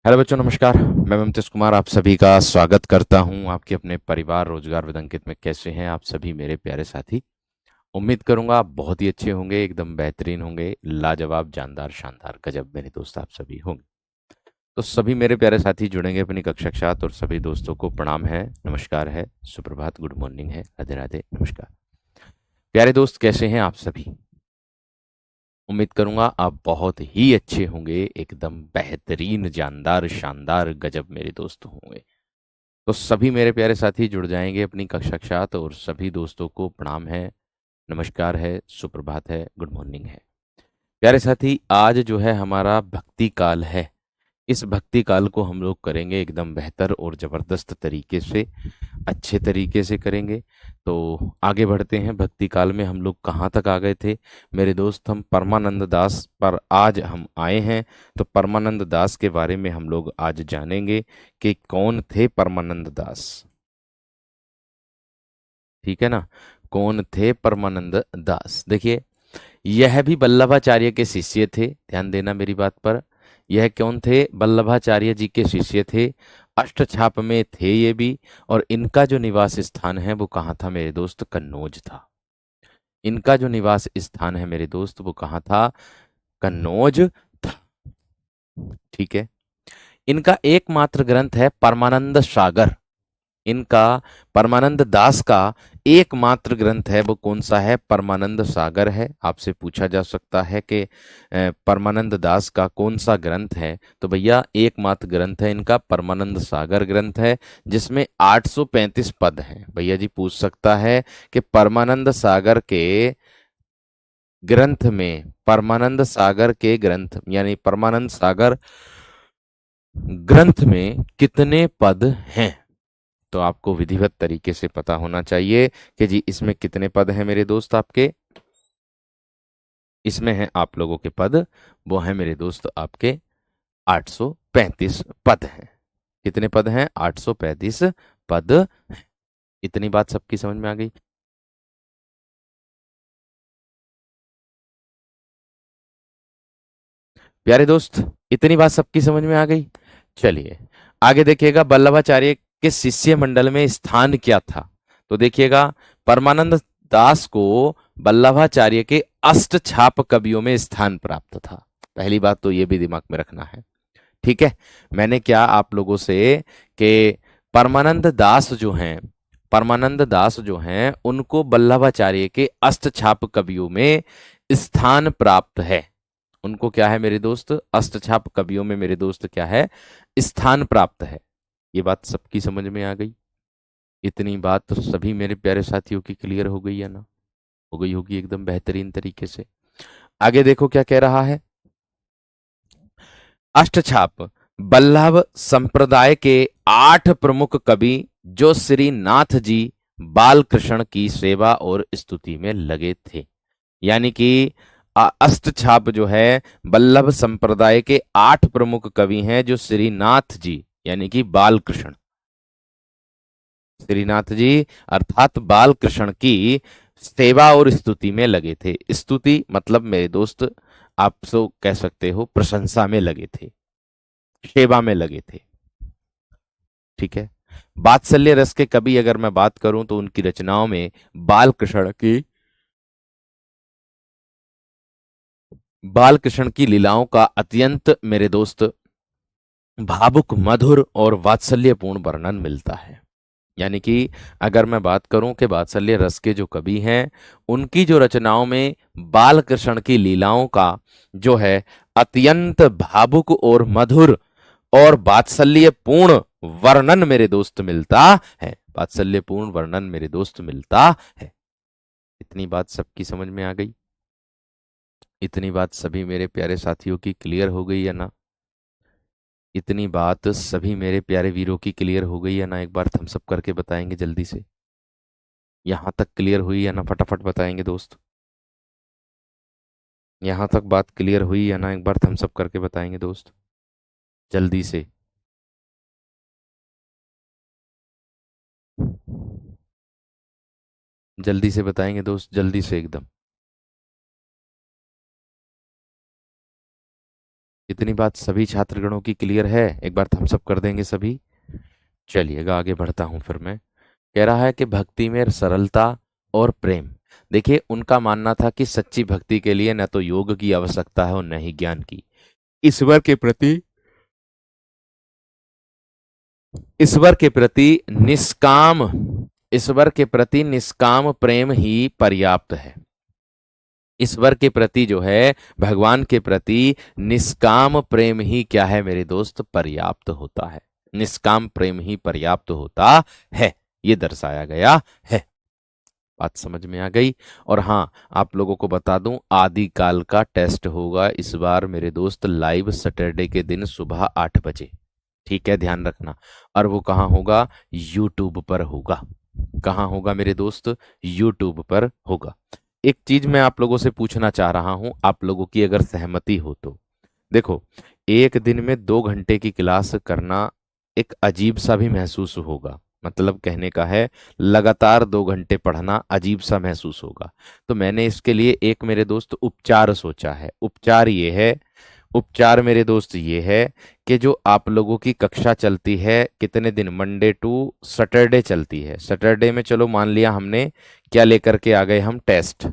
Hello बच्चों, नमस्कार। मैं ममतेश कुमार आप सभी का स्वागत करता हूं आपके अपने परिवार रोजगार विद अंकित में। कैसे हैं आप सभी मेरे प्यारे साथी? उम्मीद करूंगा आप बहुत ही अच्छे होंगे, एकदम बेहतरीन होंगे, लाजवाब, जानदार, शानदार, गजब मेरे दोस्त आप सभी होंगे। तो सभी मेरे प्यारे साथी जुड़ेंगे अपनी कक्षा के साथ, और सभी दोस्तों को प्रणाम है, नमस्कार है, सुप्रभात, गुड मॉर्निंग है, राधे राधे, नमस्कार। प्यारे दोस्त, कैसे हैं आप सभी? उम्मीद करूंगा आप बहुत ही अच्छे होंगे, एकदम बेहतरीन, जानदार, शानदार, गजब मेरे दोस्त होंगे। तो सभी मेरे प्यारे साथी जुड़ जाएंगे अपनी कक्षा के साथ, और सभी दोस्तों को प्रणाम है, नमस्कार है, सुप्रभात है, गुड मॉर्निंग है। प्यारे साथी, आज जो है हमारा भक्ति काल है। इस भक्ति काल को हम लोग करेंगे एकदम बेहतर और ज़बरदस्त तरीके से, अच्छे तरीके से करेंगे। तो आगे बढ़ते हैं। भक्ति काल में हम लोग कहाँ तक आ गए थे मेरे दोस्त? हम परमानंद दास पर आज हम आए हैं। तो परमानंद दास के बारे में हम लोग आज जानेंगे कि कौन थे परमानंद दास। ठीक है ना? कौन थे परमानंद दास? देखिए, यह भी वल्लभाचार्य के शिष्य थे। ध्यान देना मेरी बात पर। यह कौन थे? वल्लभाचार्य जी के शिष्य थे। अष्टछाप में थे ये भी। और इनका जो निवास स्थान है वो कहाँ था मेरे दोस्त? कन्नौज था। इनका जो निवास स्थान है मेरे दोस्त वो कहाँ था? कन्नौज था। ठीक है। इनका एकमात्र ग्रंथ है परमानंद सागर। इनका, परमानंद दास का एकमात्र ग्रंथ है वो कौन सा है? परमानंद सागर है। आपसे पूछा जा सकता है कि परमानंद दास का कौन सा ग्रंथ है? तो भैया एकमात्र ग्रंथ है इनका परमानंद सागर ग्रंथ है, जिसमें 835 पद हैं। भैया जी पूछ सकता है कि परमानंद सागर के ग्रंथ में, परमानंद सागर के ग्रंथ यानी परमानंद सागर ग्रंथ में कितने पद हैं? तो आपको विधिवत तरीके से पता होना चाहिए कि जी इसमें कितने पद हैं मेरे दोस्त आपके। इसमें हैं आप लोगों के पद, वो हैं मेरे दोस्त आपके 835 पद हैं। कितने पद हैं? 835 पद हैं। इतनी बात सबकी समझ में आ गई? प्यारे दोस्त, इतनी बात सबकी समझ में आ गई। चलिए आगे देखिएगा, वल्लभाचार्य के शिष्य मंडल में स्थान क्या था? तो देखिएगा, परमानंद दास को वल्लभाचार्य के अष्टछाप कवियों में स्थान प्राप्त था। पहली बात तो ये भी दिमाग में रखना है। ठीक है। मैंने क्या आप लोगों से कि परमानंद दास जो हैं, परमानंद दास जो हैं उनको वल्लभाचार्य के अष्टछाप कवियों में स्थान प्राप्त है। उनको क्या है मेरे दोस्त? अष्टछाप कवियों में मेरे दोस्त क्या है? स्थान प्राप्त है। ये बात सबकी समझ में आ गई? इतनी बात तो सभी मेरे प्यारे साथियों की क्लियर हो गई है ना? हो गई होगी एकदम बेहतरीन तरीके से। आगे देखो क्या कह रहा है। अष्टछाप वल्लभ संप्रदाय के 8 प्रमुख कवि जो श्री नाथ जी बालकृष्ण की सेवा और स्तुति में लगे थे। यानी कि अष्टछाप जो है, वल्लभ संप्रदाय के 8 प्रमुख कवि हैं जो श्रीनाथ जी यानी कि बालकृष्ण, श्रीनाथ जी अर्थात बालकृष्ण की सेवा और स्तुति में लगे थे। स्तुति मतलब मेरे दोस्त आप सो कह सकते हो प्रशंसा में लगे थे, सेवा में लगे थे। ठीक है। वात्सल्य रस के कवि अगर मैं बात करूं तो उनकी रचनाओं में बालकृष्ण की लीलाओं का अत्यंत मेरे दोस्त भावुक, मधुर और वात्सल्यपूर्ण वर्णन मिलता है। यानी कि अगर मैं बात करूं कि वात्सल्य रस के जो कवि हैं उनकी जो रचनाओं में बालकृष्ण की लीलाओं का जो है अत्यंत भावुक और मधुर और वात्सल्यपूर्ण वर्णन मेरे दोस्त मिलता है। वात्सल्यपूर्ण वर्णन मेरे दोस्त मिलता है। इतनी बात सबकी समझ में आ गई? इतनी बात सभी मेरे प्यारे साथियों की क्लियर हो गई है ना? इतनी बात सभी मेरे प्यारे वीरों की क्लियर हो गई है ना? एक बार थम्स अप करके बताएंगे जल्दी से। यहां तक क्लियर हुई है ना? फटाफट बताएंगे दोस्त। यहां तक बात क्लियर हुई है ना? एक बार थम्स अप करके बताएंगे दोस्त, जल्दी से। जल्दी से बताएंगे दोस्त, जल्दी से एकदम। इतनी बात सभी छात्रगणों की क्लियर है? एक बार थम्स अप कर देंगे सभी। चलिएगा आगे बढ़ता हूं फिर मैं। कह रहा है कि भक्ति में सरलता और प्रेम। देखिए, उनका मानना था कि सच्ची भक्ति के लिए न तो योग की आवश्यकता है और न ही ज्ञान की। ईश्वर के प्रति ईश्वर के प्रति निष्काम ईश्वर के प्रति निष्काम प्रेम ही पर्याप्त है। ईश्वर के प्रति जो है, भगवान के प्रति निष्काम प्रेम ही क्या है मेरे दोस्त, पर्याप्त होता है। निष्काम प्रेम ही पर्याप्त होता है, ये दर्शाया गया है। बात समझ में आ गई? और हाँ, आप लोगों को बता दूं, आदिकाल का टेस्ट होगा इस बार मेरे दोस्त, लाइव सैटरडे के दिन सुबह 8 बजे। ठीक है, ध्यान रखना। और वो कहाँ होगा? यूट्यूब पर होगा। कहाँ होगा मेरे दोस्त? यूट्यूब पर होगा। एक चीज मैं आप लोगों से पूछना चाह रहा हूं, आप लोगों की अगर सहमति हो तो। देखो, एक दिन में 2 घंटे की क्लास करना एक अजीब सा भी महसूस होगा। मतलब कहने का है, लगातार 2 घंटे पढ़ना अजीब सा महसूस होगा। तो मैंने इसके लिए एक मेरे दोस्त उपचार सोचा है। उपचार मेरे दोस्त ये है कि जो आप लोगों की कक्षा चलती है कितने दिन, मंडे टू सैटरडे चलती है। सैटरडे में चलो मान लिया हमने क्या लेकर के आ गए, हम टेस्ट।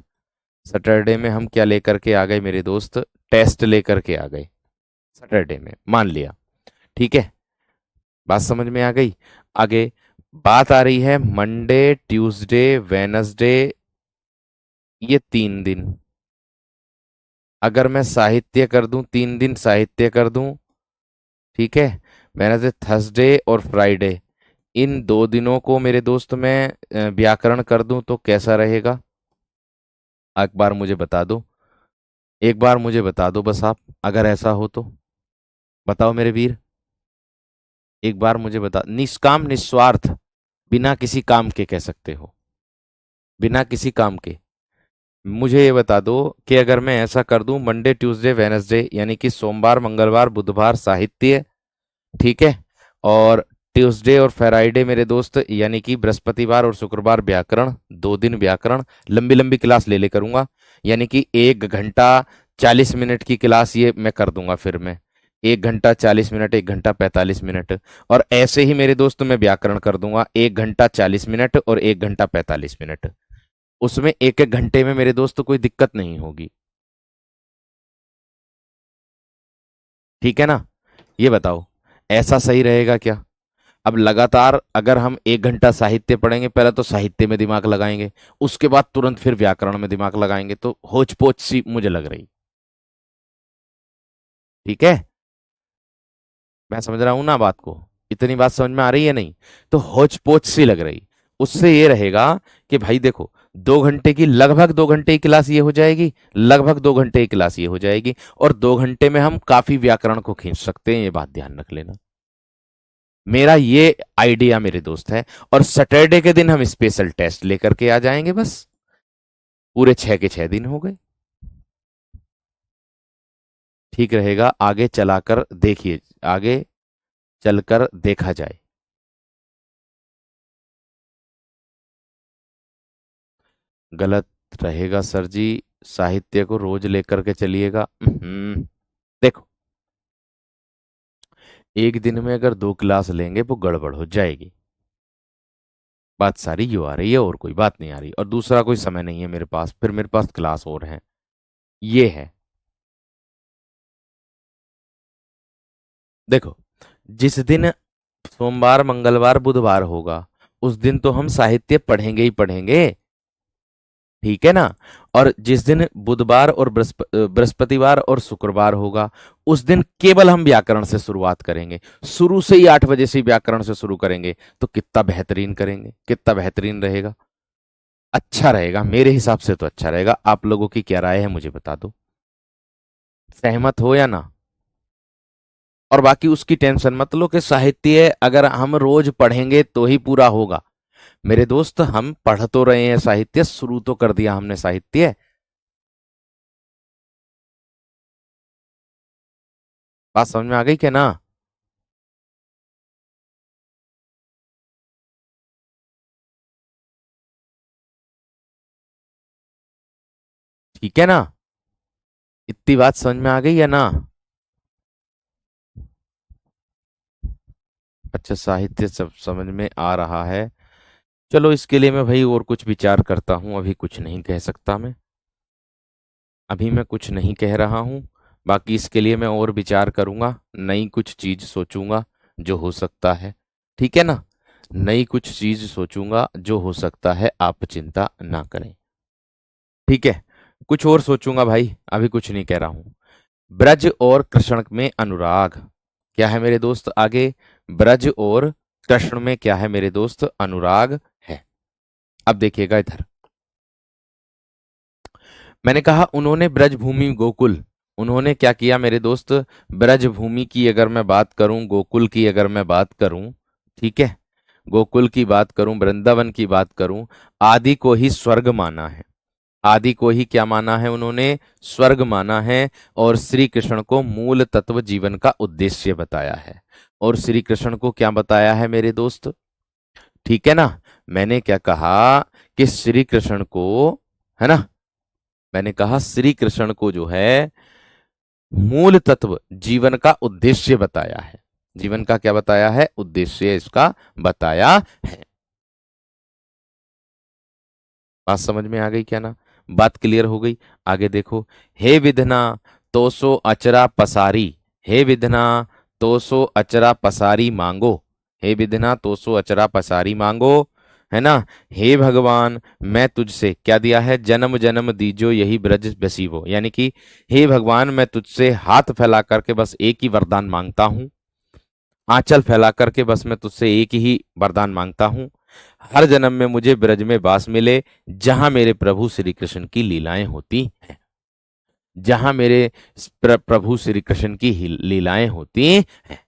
सैटरडे में हम क्या लेकर के आ गए मेरे दोस्त? टेस्ट लेकर के आ गए सैटरडे में, मान लिया। ठीक है, बात समझ में आ गई? आगे बात आ रही है मंडे, ट्यूसडे, वेनसडे, ये 3 दिन। अगर मैं साहित्य कर दूं, 3 दिन साहित्य कर दूं, ठीक है, वेनसडे, थर्सडे और फ्राइडे, इन 2 दिनों को मेरे दोस्त मैं व्याकरण कर दूं तो कैसा रहेगा? एक बार मुझे बता दो, एक बार मुझे बता दो बस आप, अगर ऐसा हो तो बताओ मेरे वीर। एक बार मुझे बता, निष्काम निस्वार्थ, बिना किसी काम के कह सकते हो, बिना किसी काम के। मुझे ये बता दो कि अगर मैं ऐसा कर दूं, मंडे ट्यूसडे वेनसडे, यानी कि सोमवार मंगलवार बुधवार साहित्य, ठीक है, और ट्यूसडे और फ्राइडे मेरे दोस्त यानी कि बृहस्पतिवार और शुक्रवार व्याकरण, 2 दिन व्याकरण, लंबी लंबी क्लास ले ले करूंगा, यानी कि 1 घंटा 40 मिनट की क्लास ये मैं कर दूंगा। फिर मैं 1 घंटा 40 मिनट, 1 घंटा 45 मिनट, और ऐसे ही मेरे दोस्त मैं व्याकरण कर दूंगा 1 घंटा 40 मिनट और 1 घंटा 45 मिनट। उसमें एक एक घंटे में मेरे दोस्त कोई दिक्कत नहीं होगी। ठीक है ना? ये बताओ, ऐसा सही रहेगा क्या? अब लगातार अगर हम 1 घंटा साहित्य पढ़ेंगे, पहले तो साहित्य में दिमाग लगाएंगे, उसके बाद तुरंत फिर व्याकरण में दिमाग लगाएंगे, तो होच पोच सी मुझे लग रही। ठीक है, मैं समझ रहा हूं ना बात को? इतनी बात समझ में आ रही है नहीं? तो होच पोच सी लग रही। उससे ये रहेगा कि भाई देखो, 2 घंटे की, लगभग 2 घंटे की क्लास ये हो जाएगी, लगभग 2 घंटे की क्लास ये हो जाएगी, और 2 घंटे में हम काफी व्याकरण को खींच सकते हैं, ये बात ध्यान रख लेना। मेरा ये आइडिया मेरे दोस्त है। और सैटरडे के दिन हम स्पेशल टेस्ट लेकर के आ जाएंगे बस। पूरे 6 के 6 दिन हो गए। ठीक रहेगा, आगे चलाकर देखिए, आगे चलकर देखा जाए। गलत रहेगा सर जी, साहित्य को रोज लेकर के चलिएगा। देखो, एक दिन में अगर 2 क्लास लेंगे वो गड़बड़ हो जाएगी। बात सारी यो आ रही है, और कोई बात नहीं आ रही, और दूसरा कोई समय नहीं है मेरे पास, फिर मेरे पास क्लास और है, ये है। देखो, जिस दिन सोमवार मंगलवार बुधवार होगा, उस दिन तो हम साहित्य पढ़ेंगे ही पढ़ेंगे। ठीक है ना? और जिस दिन बुधवार और बृहस्पतिवार और शुक्रवार होगा, उस दिन केवल हम व्याकरण से शुरुआत करेंगे। शुरू से ही 8 बजे से ही व्याकरण से शुरू करेंगे, तो कितना बेहतरीन करेंगे, कितना बेहतरीन रहेगा। अच्छा रहेगा, मेरे हिसाब से तो अच्छा रहेगा। आप लोगों की क्या राय है मुझे बता दो, सहमत हो या ना? और बाकी उसकी टेंशन मत लो कि साहित्य अगर हम रोज पढ़ेंगे तो ही पूरा होगा। मेरे दोस्त, हम पढ़ तो रहे हैं साहित्य, शुरू तो कर दिया हमने साहित्य। बात समझ में आ गई क्या ना? ठीक है ना? इतनी बात समझ में आ गई है ना? अच्छा, साहित्य सब समझ में आ रहा है। चलो, इसके लिए मैं भाई और कुछ विचार करता हूँ, अभी कुछ नहीं कह सकता मैं। अभी मैं कुछ नहीं कह रहा हूँ। बाकी इसके लिए मैं और विचार करूंगा, नई कुछ चीज सोचूंगा जो हो सकता है। ठीक है ना? नई कुछ चीज सोचूंगा जो हो सकता है, आप चिंता ना करें। ठीक है, कुछ और सोचूंगा भाई, अभी कुछ नहीं कह रहा हूं। ब्रज और कृष्ण में अनुराग क्या है मेरे दोस्त? आगे, ब्रज और कृष्ण में क्या है मेरे दोस्त? अनुराग है। अब देखिएगा इधर, मैंने कहा उन्होंने ब्रजभूमि गोकुल, उन्होंने क्या किया मेरे दोस्त? ब्रजभूमि की अगर मैं बात करूं, गोकुल की अगर मैं बात करूं, ठीक है, गोकुल की बात करूं, वृंदावन की बात करूं, आदि को ही स्वर्ग माना है। आदि को ही क्या माना है उन्होंने? स्वर्ग माना है। और श्री कृष्ण को मूल तत्व जीवन का उद्देश्य बताया है। और श्री कृष्ण को क्या बताया है मेरे दोस्त? ठीक है ना? मैंने क्या कहा कि श्री कृष्ण को, है ना, मैंने कहा श्री कृष्ण को जो है मूल तत्व जीवन का उद्देश्य बताया है। जीवन का क्या बताया है? उद्देश्य इसका बताया है। बात समझ में आ गई क्या ना? बात क्लियर हो गई? आगे देखो, हे विधना तो सो अचरा पसारी, हे विधना तो सो अचरा पसारी मांगो, हे विधना तो सो अचरा पसारी मांगो, है ना? हे भगवान, मैं तुझसे क्या दिया है? जन्म जन्म दीजो यही ब्रज बसीवो, यानी कि हे भगवान, मैं तुझसे हाथ फैला करके बस एक ही वरदान मांगता हूं। आंचल फैला करके बस मैं तुझसे एक ही वरदान मांगता हूं, हर जन्म में मुझे ब्रज में वास मिले, जहां मेरे प्रभु श्री कृष्ण की लीलाएं होती हैं। जहां मेरे प्रभु श्री कृष्ण की लीलाएं होती हैं।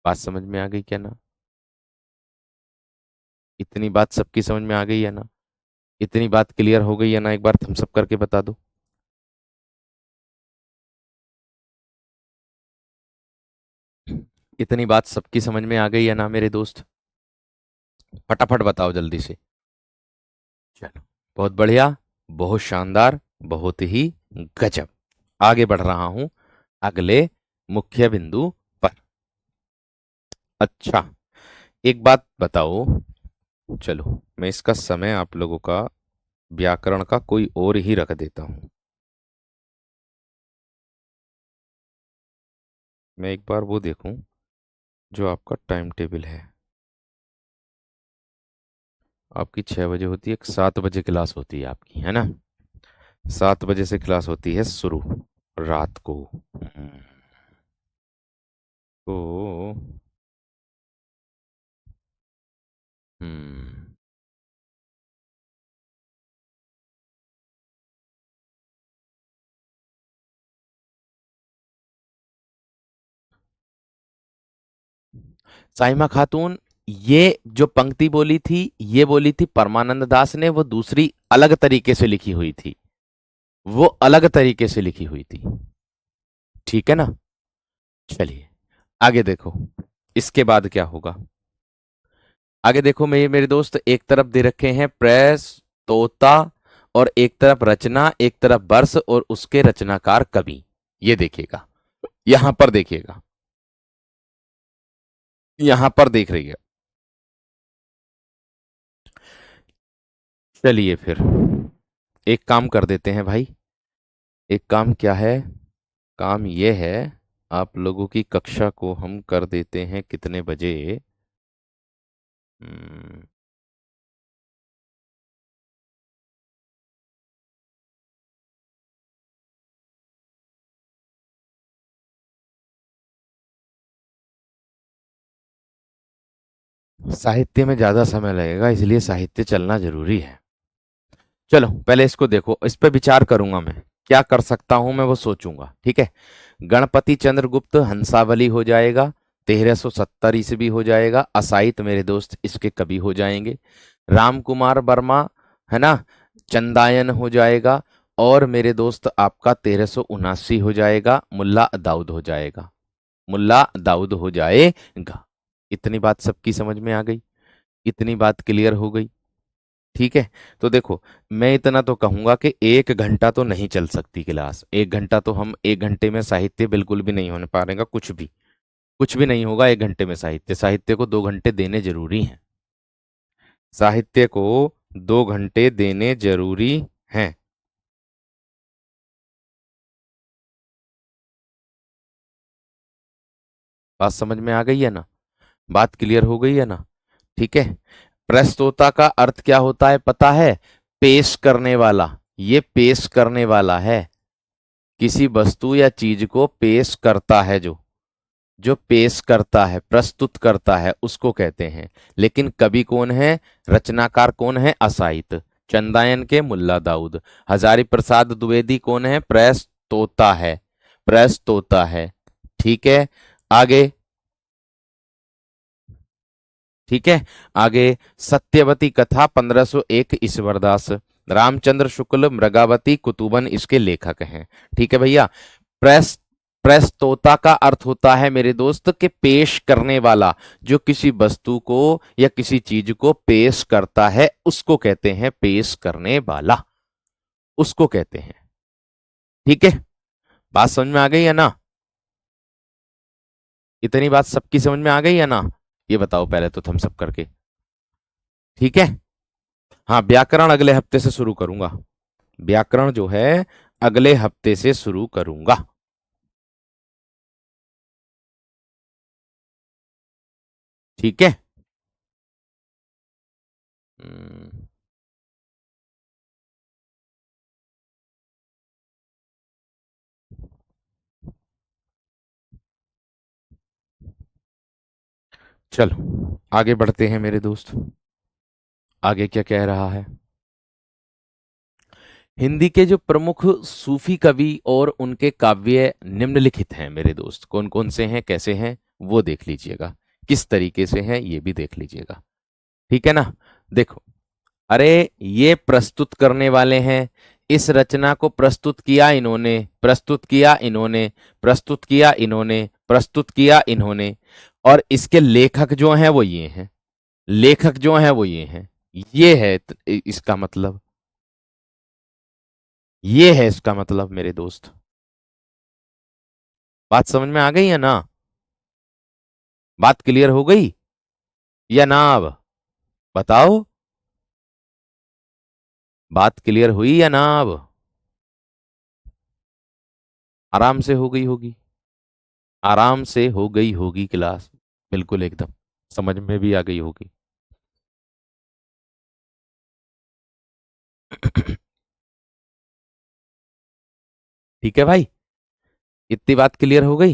बात समझ में आ गई क्या ना? इतनी बात सबकी समझ में आ गई है ना? इतनी बात क्लियर हो गई है ना? एक बार थम्स अप करके बता दो। इतनी बात सबकी समझ में आ गई है ना मेरे दोस्त? फटाफट बताओ जल्दी से। चलो, बहुत बढ़िया, बहुत शानदार, बहुत ही गजब। आगे बढ़ रहा हूं अगले मुख्य बिंदु पर। अच्छा, एक बात बताओ, चलो मैं इसका समय आप लोगों का व्याकरण का कोई और ही रख देता हूं। मैं एक बार वो देखूं जो आपका टाइम टेबल है। आपकी 6 बजे होती है, एक 7 बजे क्लास होती है आपकी, है ना? 7 बजे से क्लास होती है शुरू, रात को। तो हम्म साइमा खातून, ये जो पंक्ति बोली थी, ये बोली थी परमानंद दास ने, वो दूसरी अलग तरीके से लिखी हुई थी। वो अलग तरीके से लिखी हुई थी। ठीक है ना? चलिए, आगे देखो, इसके बाद क्या होगा। आगे देखो, मेरे दोस्त, एक तरफ दे रखे हैं प्रेस, तोता, और एक तरफ रचना, एक तरफ वर्ष, और उसके रचनाकार कवि। ये देखिएगा, यहां पर देखिएगा, यहां पर देख रही है। चलिए फिर एक काम कर देते हैं भाई। एक काम क्या है? काम ये है, आप लोगों की कक्षा को हम कर देते हैं कितने बजे? हम्म, साहित्य में ज्यादा समय लगेगा, इसलिए साहित्य चलना जरूरी है। चलो पहले इसको देखो, इस पे विचार करूंगा मैं, क्या कर सकता हूं मैं वो सोचूंगा। ठीक है, गणपति चंद्रगुप्त हंसावली हो जाएगा, 1370 ईस्वी हो जाएगा, असाहित मेरे दोस्त इसके कवि हो जाएंगे। राम कुमार वर्मा, है ना, चंदायन हो जाएगा। और मेरे दोस्त आपका 1379 हो जाएगा, मुल्ला दाऊद हो जाएगा। मुल्ला दाऊद हो जाएगा। इतनी बात सबकी समझ में आ गई? इतनी बात क्लियर हो गई? ठीक है, तो देखो, मैं इतना तो कहूंगा कि 1 घंटा तो नहीं चल सकती क्लास। 1 घंटा तो हम 1 घंटे में साहित्य बिल्कुल भी नहीं होने पाएगा कुछ भी। कुछ भी नहीं होगा 1 घंटे में साहित्य। साहित्य को 2 घंटे देने जरूरी हैं। साहित्य को 2 घंटे देने जरूरी हैं। बात समझ में आ गई है ना? बात क्लियर हो गई है ना? ठीक है। प्रस्तोता का अर्थ क्या होता है पता है? पेश करने वाला। ये पेश करने वाला है। किसी वस्तु या चीज को पेश करता है, जो जो पेश करता है, प्रस्तुत करता है, उसको कहते हैं। लेकिन कवि कौन है? रचनाकार कौन है? असाहित। चंदायन के मुल्ला दाऊद। हजारी प्रसाद द्विवेदी कौन है? प्रस्तोता है। प्रस्तोता है। ठीक है। आगे। ठीक है। आगे। सत्यवती कथा 1501 ईश्वरदास। रामचंद्र शुक्ल मृगावती कुतुबन इसके लेखक हैं। ठीक है भैया। प्रेस प्रस्तोता का अर्थ होता है मेरे दोस्त कि पेश करने वाला। जो किसी वस्तु को या किसी चीज को पेश करता है उसको कहते हैं पेश करने वाला। उसको कहते हैं। ठीक है। बात समझ में आ गई है ना? इतनी बात सबकी समझ में आ गई है ना? ये बताओ पहले तो थम्स अप करके। ठीक है। हाँ, व्याकरण अगले हफ्ते से शुरू करूंगा। व्याकरण जो है अगले हफ्ते से शुरू करूंगा। ठीक है। हम्म, चलो आगे बढ़ते हैं मेरे दोस्त। आगे क्या कह रहा है? हिंदी के जो प्रमुख सूफी कवि और उनके काव्य निम्नलिखित हैं मेरे दोस्त। कौन कौन से हैं, कैसे हैं, वो देख लीजिएगा। किस तरीके से हैं ये भी देख लीजिएगा। ठीक है ना? देखो। अरे, ये प्रस्तुत करने वाले हैं। इस रचना को प्रस्तुत किया इन्होंने, प्रस्तुत किया इन्होंने, प्रस्तुत किया इन्होंने, प्रस्तुत किया इन्होंने। और इसके लेखक जो हैं वो ये हैं। लेखक जो हैं वो ये हैं। ये है इसका मतलब। ये है इसका मतलब मेरे दोस्त। बात समझ में आ गई है ना? बात क्लियर हो गई या ना? अब बताओ। बात क्लियर हुई या ना? अब आराम से हो गई होगी। आराम से हो गई होगी क्लास। बिल्कुल एकदम समझ में भी आ गई होगी। ठीक है भाई। इतनी बात क्लियर हो गई।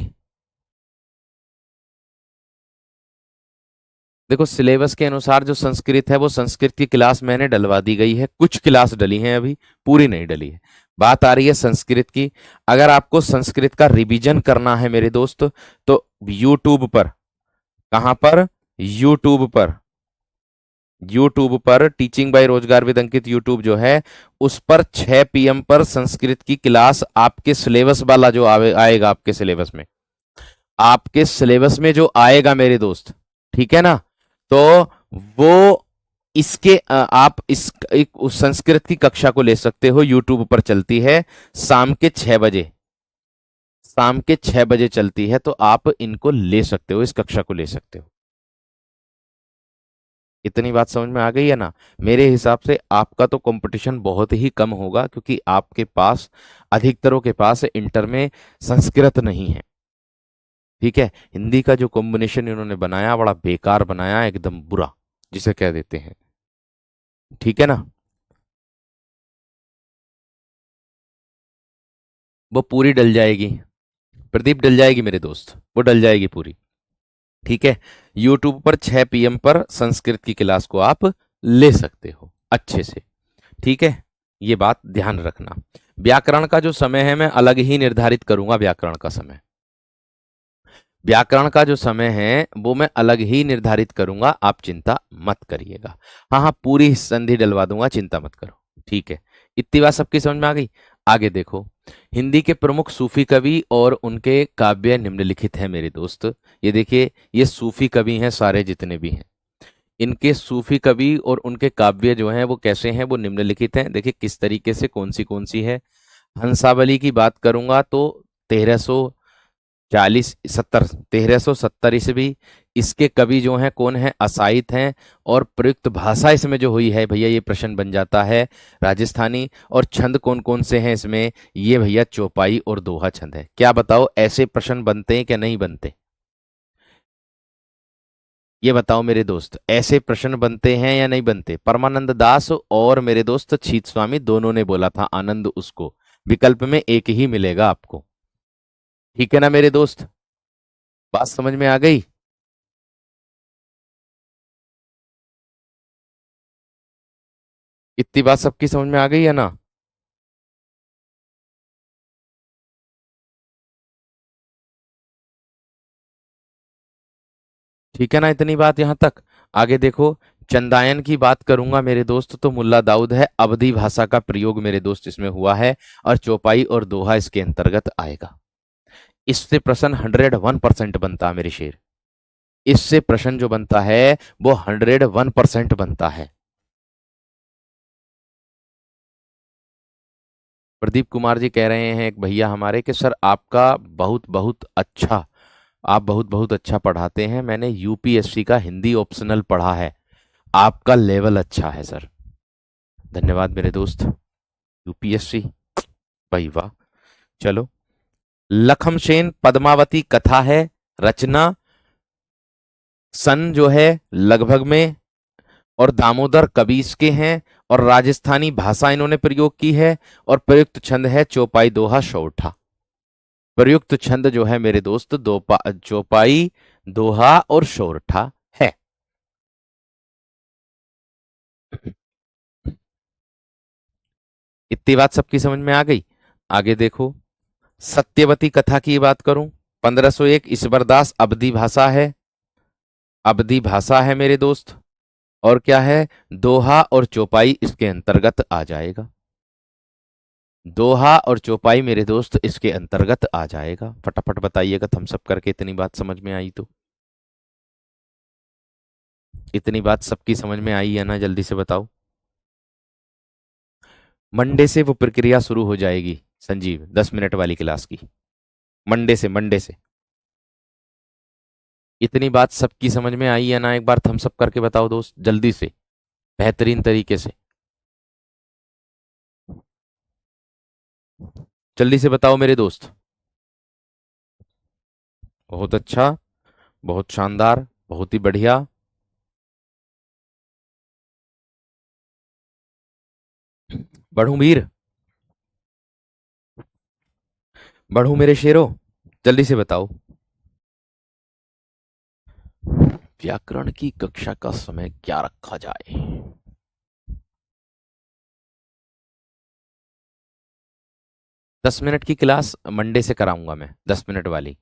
देखो, सिलेबस के अनुसार जो संस्कृत है वो संस्कृत की क्लास मैंने डलवा दी गई है। कुछ क्लास डली है, अभी पूरी नहीं डली है। बात आ रही है संस्कृत की। अगर आपको संस्कृत का रिवीजन करना है मेरे दोस्त, तो यूट्यूब पर। कहां पर? यूट्यूब पर। यूट्यूब पर टीचिंग बाय रोजगार विद अंकित यूट्यूब जो है, उस पर 6 PM पर संस्कृत की क्लास आपके सिलेबस वाला जो आएगा आपके सिलेबस में। आपके सिलेबस में जो आएगा मेरे दोस्त। ठीक है ना? तो वो इसके आप उस संस्कृत की कक्षा को ले सकते हो। यूट्यूब पर चलती है शाम के 6 बजे। शाम के 6 बजे चलती है, तो आप इनको ले सकते हो, इस कक्षा को ले सकते हो। इतनी बात समझ में आ गई है ना? मेरे हिसाब से आपका तो कंपटीशन बहुत ही कम होगा, क्योंकि आपके पास, अधिकतरों के पास इंटर में संस्कृत नहीं है। ठीक है। हिंदी का जो कॉम्बिनेशन इन्होंने बनाया बड़ा बेकार बनाया, एकदम बुरा जिसे कह देते हैं। ठीक है ना? वो पूरी डल जाएगी। प्रदीप, डल जाएगी मेरे दोस्त, वो डल जाएगी पूरी। ठीक है। यूट्यूब पर 6 PM पर संस्कृत की क्लास को आप ले सकते हो अच्छे से। ठीक है। ये बात ध्यान रखना। व्याकरण का जो समय है मैं अलग ही निर्धारित करूंगा। व्याकरण का समय, व्याकरण का जो समय है वो मैं अलग ही निर्धारित करूंगा। आप चिंता मत करिएगा। हाँ हाँ, पूरी संधि डलवा दूंगा, चिंता मत करो। ठीक है। इतनी बात सबकी समझ में आ गई। आगे देखो। हिंदी के प्रमुख सूफी कवि और उनके काव्य निम्नलिखित हैं मेरे दोस्त। ये देखिए, ये सूफी कवि हैं सारे जितने भी हैं। इनके सूफी कवि और उनके काव्य जो हैं वो कैसे हैं, वो निम्नलिखित हैं। देखिए किस तरीके से, कौन सी है। हंसावली की बात करूंगा तो 1300 40 70 1370 ईस्वी। इसके कवि जो हैं कौन है? असाइत हैं। और प्रयुक्त भाषा इसमें जो हुई है भैया, ये प्रश्न बन जाता है राजस्थानी। और छंद कौन कौन से हैं इसमें? ये भैया चौपाई और दोहा छंद है। क्या बताओ, ऐसे प्रश्न बनते हैं क्या नहीं बनते? ये बताओ मेरे दोस्त, ऐसे प्रश्न बनते हैं या नहीं बनते? परमानंद दास और मेरे दोस्त छीत स्वामी दोनों ने बोला था आनंद उसको। विकल्प में एक ही मिलेगा आपको। ठीक है ना मेरे दोस्त? बात समझ में आ गई? इतनी बात सबकी समझ में आ गई है ना? ठीक है ना इतनी बात यहां तक? आगे देखो, चंदायन की बात करूंगा मेरे दोस्त तो मुल्ला दाऊद है। अवधी भाषा का प्रयोग मेरे दोस्त इसमें हुआ है। और चौपाई और दोहा इसके अंतर्गत आएगा। इससे प्रश्न 101% बनता है मेरे शेर। इससे प्रश्न जो बनता है वो 101% बनता है। प्रदीप कुमार जी कह रहे हैं एक भैया हमारे कि सर आपका बहुत बहुत अच्छा, आप बहुत बहुत अच्छा पढ़ाते हैं। मैंने यूपीएससी का हिंदी ऑप्शनल पढ़ा है, आपका लेवल अच्छा है सर। धन्यवाद मेरे दोस्त। यूपीएससी, भाई वाह। चलो, लखमसेन पद्मावती कथा है। रचना सन जो है लगभग में, और दामोदर कवि इसके हैं। और राजस्थानी भाषा इन्होंने प्रयोग की है। और प्रयुक्त छंद है चौपाई दोहा सौठा। प्रयुक्त छंद जो है मेरे दोस्त चौपाई दोहा और सोरठा है। इतनी बात सबकी समझ में आ गई? आगे देखो, सत्यवती कथा की बात करूं, 1501 ईश्वरदास, अवधी भाषा है। अवधी भाषा है मेरे दोस्त। और क्या है? दोहा और चौपाई इसके अंतर्गत आ जाएगा। दोहा और चौपाई मेरे दोस्त इसके अंतर्गत आ जाएगा। फटाफट बताइएगा थम्स अप करके, इतनी बात समझ में आई तो। इतनी बात सबकी समझ में आई है ना? जल्दी से बताओ। मंडे से वो प्रक्रिया शुरू हो जाएगी संजीव, 10 मिनट वाली क्लास की। मंडे से। इतनी बात सबकी समझ में आई है ना? एक बार थम्स अप करके बताओ दोस्त, जल्दी से, बेहतरीन तरीके से। जल्दी से बताओ मेरे दोस्त। बहुत अच्छा, बहुत शानदार, बहुत ही बढ़िया। बढ़ू वीर, बढ़ू मेरे शेरों, जल्दी से बताओ। व्याकरण की कक्षा का समय क्या रखा जाए? 10 मिनट की क्लास मंडे से कराऊंगा मैं, 10 मिनट वाली।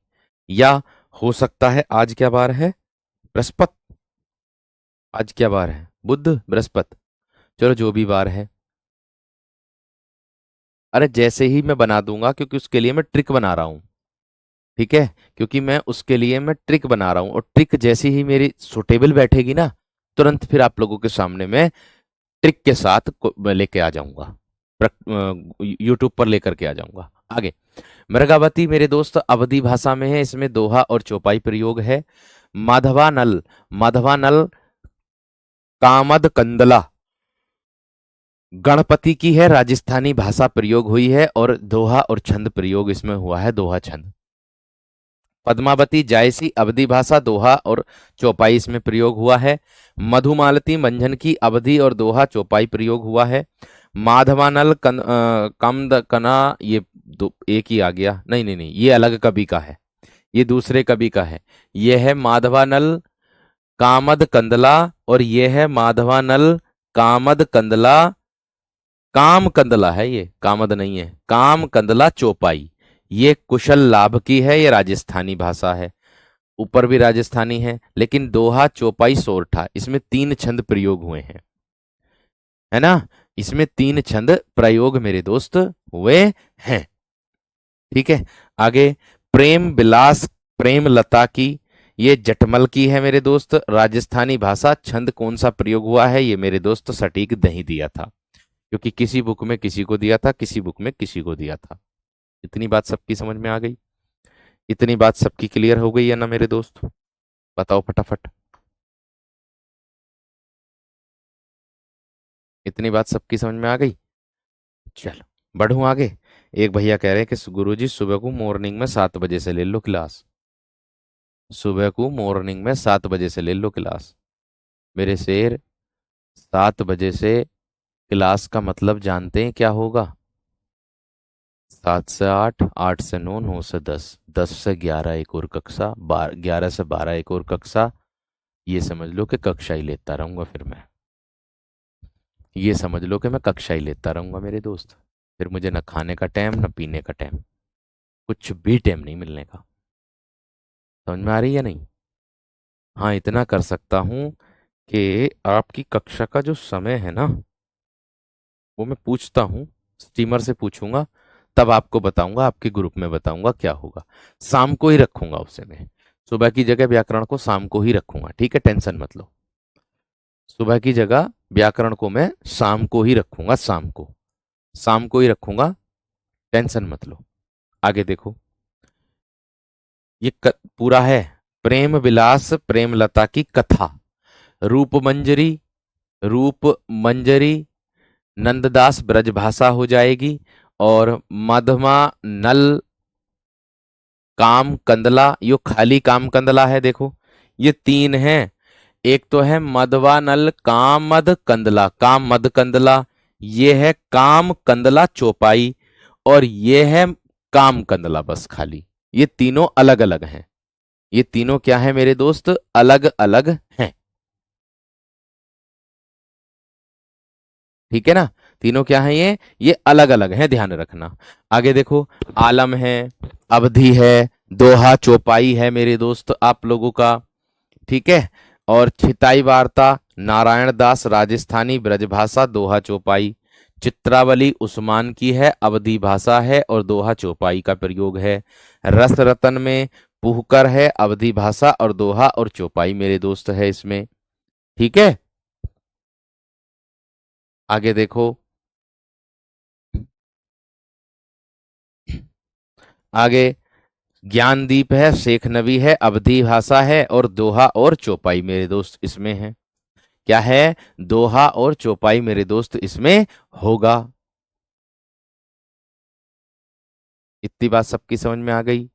या हो सकता है, आज क्या बार है? बृहस्पति। आज क्या बार है? बुध बृहस्पति। चलो जो भी बार है। अरे जैसे ही मैं बना दूंगा, क्योंकि उसके लिए मैं ट्रिक बना रहा हूं। ठीक है, क्योंकि मैं उसके लिए मैं ट्रिक बना रहा हूं, और ट्रिक जैसी ही मेरी सुटेबल बैठेगी ना, तुरंत फिर आप लोगों के सामने मैं ट्रिक के साथ लेके आ जाऊंगा। यूट्यूब पर लेकर के आ जाऊंगा। आगे, मृगावती मेरे दोस्त अवधी भाषा में है। इसमें दोहा और चौपाई प्रयोग है। माधवानल, माधवानल कामद कंदला गणपति की है, राजस्थानी भाषा प्रयोग हुई है। और दोहा और छंद प्रयोग इसमें हुआ है, दोहा छंद। पद्मावती जायसी अवधी भाषा, दोहा और चौपाई इसमें प्रयोग हुआ है। मधुमालती मंझन की अवधी और दोहा चौपाई प्रयोग हुआ है। माधवानल कमद कना, ये दो एक ही आ गया। नहीं नहीं नहीं, ये अलग कवि का है, ये दूसरे कवि का है। ये है माधवानल कामद कंदला, और ये है माधवानल कामद कंदला, काम कंदला है ये, कामद नहीं है। काम कंदला चौपाई, ये कुशल लाभ की है, ये राजस्थानी भाषा है। ऊपर भी राजस्थानी है, लेकिन दोहा चौपाई सोरठा इसमें 3 छंद प्रयोग हुए हैं, है ना? इसमें 3 छंद प्रयोग मेरे दोस्त हुए हैं। ठीक है, आगे, प्रेम विलास प्रेम लता की, ये जटमल की है मेरे दोस्त, राजस्थानी भाषा। छंद कौन सा प्रयोग हुआ है ये मेरे दोस्त सटीक नहीं दिया था, क्योंकि किसी बुक में किसी को दिया था, किसी बुक में किसी को दिया था। इतनी बात सबकी समझ में आ गई? इतनी बात सबकी क्लियर हो गई है ना मेरे दोस्त? बताओ फटाफट। इतनी बात सबकी समझ में आ गई? चलो बढ़ूं आगे। एक भैया कह रहे हैं कि गुरुजी सुबह को मॉर्निंग में 7 बजे से ले लो क्लास। सुबह को मॉर्निंग में 7 बजे से ले लो क्लास। मेरे शेर, 7 बजे से क्लास का मतलब जानते हैं क्या होगा? 7 से 8, 8 से 9, 9 से 10, 10 से 11 एक और कक्षा, 11 से 12 एक और कक्षा। ये समझ लो कि कक्षा ही लेता रहूंगा फिर मैं। ये समझ लो कि मैं कक्षा ही लेता रहूंगा मेरे दोस्त। फिर मुझे न खाने का टाइम न पीने का टाइम, कुछ भी टाइम नहीं मिलने का। समझ में आ रही है नहीं? हाँ, इतना कर सकता हूँ कि आपकी कक्षा का जो समय है ना, वो मैं पूछता हूँ, स्टीमर से पूछूंगा, तब आपको बताऊंगा, आपके ग्रुप में बताऊंगा क्या होगा। शाम को ही रखूंगा उसे मैं। सुबह की जगह व्याकरण को शाम को ही रखूंगा, ठीक है, टेंशन मत लो। सुबह की जगह व्याकरण को मैं शाम को ही रखूंगा, शाम को, शाम को ही रखूंगा, टेंशन मत लो। आगे देखो, पूरा है। प्रेम विलास प्रेमलता की कथा, रूप मंजरी, रूप मंजरी, नंददास ब्रजभाषा हो जाएगी, और मधमा नल काम कंदला, यो खाली काम कंदला है देखो। ये तीन हैं। एक तो है मधवा नल काम मद कंदला, काम मद कंदला। ये है काम कंदला चौपाई, और ये है काम कंदला बस खाली। ये तीनों अलग अलग हैं। ये तीनों क्या है मेरे दोस्त? अलग अलग हैं। ठीक है ना? तीनों क्या है ये अलग अलग हैं, ध्यान रखना। आगे देखो, आलम है, अवधि है, दोहा चौपाई है मेरे दोस्त आप लोगों का। ठीक है। और छिताई वार्ता, नारायण दास राजस्थानी ब्रजभाषा दोहा चौपाई। चित्रावली उस्मान की है, अवधी भाषा है और दोहा चौपाई का प्रयोग है। रस रतन में पुहकर है, अवधी भाषा और दोहा और चौपाई मेरे दोस्त है इसमें। ठीक है। आगे देखो, आगे ज्ञानदीप है, शेख नबी है, अवधी भाषा है और दोहा और चौपाई मेरे दोस्त इसमें है। क्या है? दोहा और चौपाई मेरे दोस्त इसमें होगा। इतनी बात सबकी समझ में आ गई?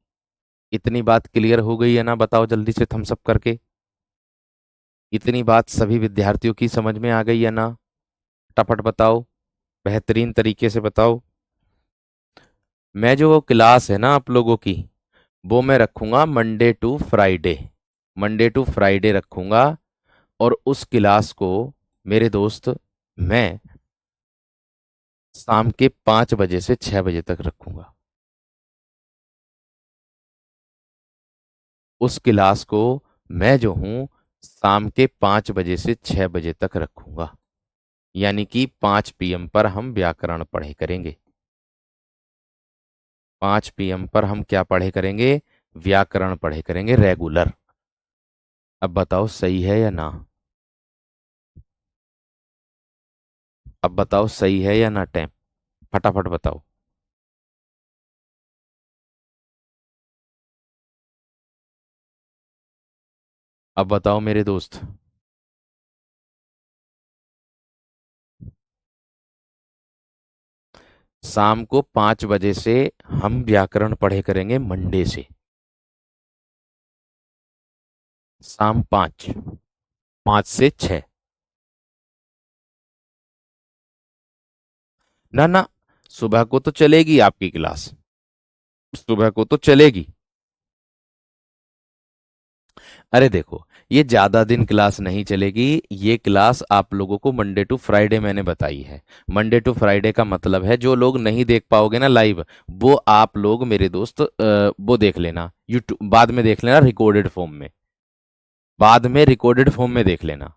इतनी बात क्लियर हो गई है ना? बताओ जल्दी से थम्स अप करके। इतनी बात सभी विद्यार्थियों की समझ में आ गई है ना? फटाफट बताओ, बेहतरीन तरीके से बताओ। मैं जो क्लास है ना आप लोगों की, वो मैं रखूंगा Monday to Friday. Monday to Friday रखूंगा। और उस क्लास को मेरे दोस्त मैं शाम के 5 बजे से 6 बजे तक रखूंगा। उस क्लास को मैं जो हूं शाम के 5 बजे से 6 बजे तक रखूंगा। यानी कि 5 PM पर हम व्याकरण पढ़े करेंगे। 5 PM पर हम क्या पढ़े करेंगे? व्याकरण पढ़े करेंगे रेगुलर। अब बताओ सही है या ना? अब बताओ सही है या ना टाइम? फटाफट बताओ। अब बताओ मेरे दोस्त। शाम को 5 बजे से हम व्याकरण पढ़े करेंगे मंडे से। शाम 5, 5 से 6। ना ना, सुबह को तो चलेगी आपकी क्लास, सुबह को तो चलेगी। अरे देखो, ये ज्यादा दिन क्लास नहीं चलेगी। ये क्लास आप लोगों को मंडे टू फ्राइडे मैंने बताई है। मंडे टू फ्राइडे का मतलब है जो लोग नहीं देख पाओगे ना लाइव, वो आप लोग मेरे दोस्त वो देख लेना यूट्यूब, बाद में देख लेना रिकॉर्डेड फॉर्म में। बाद में रिकॉर्डेड फॉर्म में देख लेना।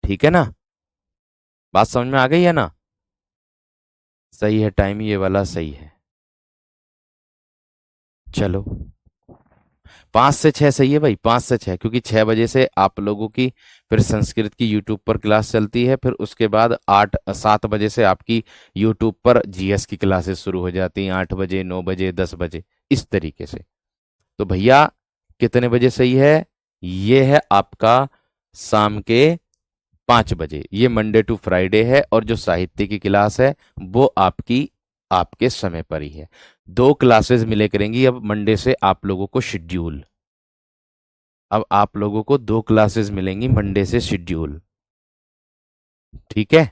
ठीक है ना? बात समझ में आ गई है ना? सही है, टाइम ये वाला सही है। चलो 5 से 6 सही है भाई, 5 से 6, क्योंकि 6 बजे से आप लोगों की फिर संस्कृत की यूट्यूब पर क्लास चलती है, फिर उसके बाद 8 7 बजे से आपकी यूट्यूब पर जीएस की क्लासेस शुरू हो जाती हैं, 8 बजे, 9 बजे, 10 बजे, इस तरीके से। तो भैया कितने बजे सही है? ये है आपका शाम के 5 बजे। ये मंडे टू फ्राइडे है, और जो साहित्य की क्लास है वो आपकी आपके समय पर ही है। 2 क्लासेस मिले करेंगी अब मंडे से आप लोगों को शेड्यूल। अब आप लोगों को 2 क्लासेस मिलेंगी मंडे से शेड्यूल, ठीक है।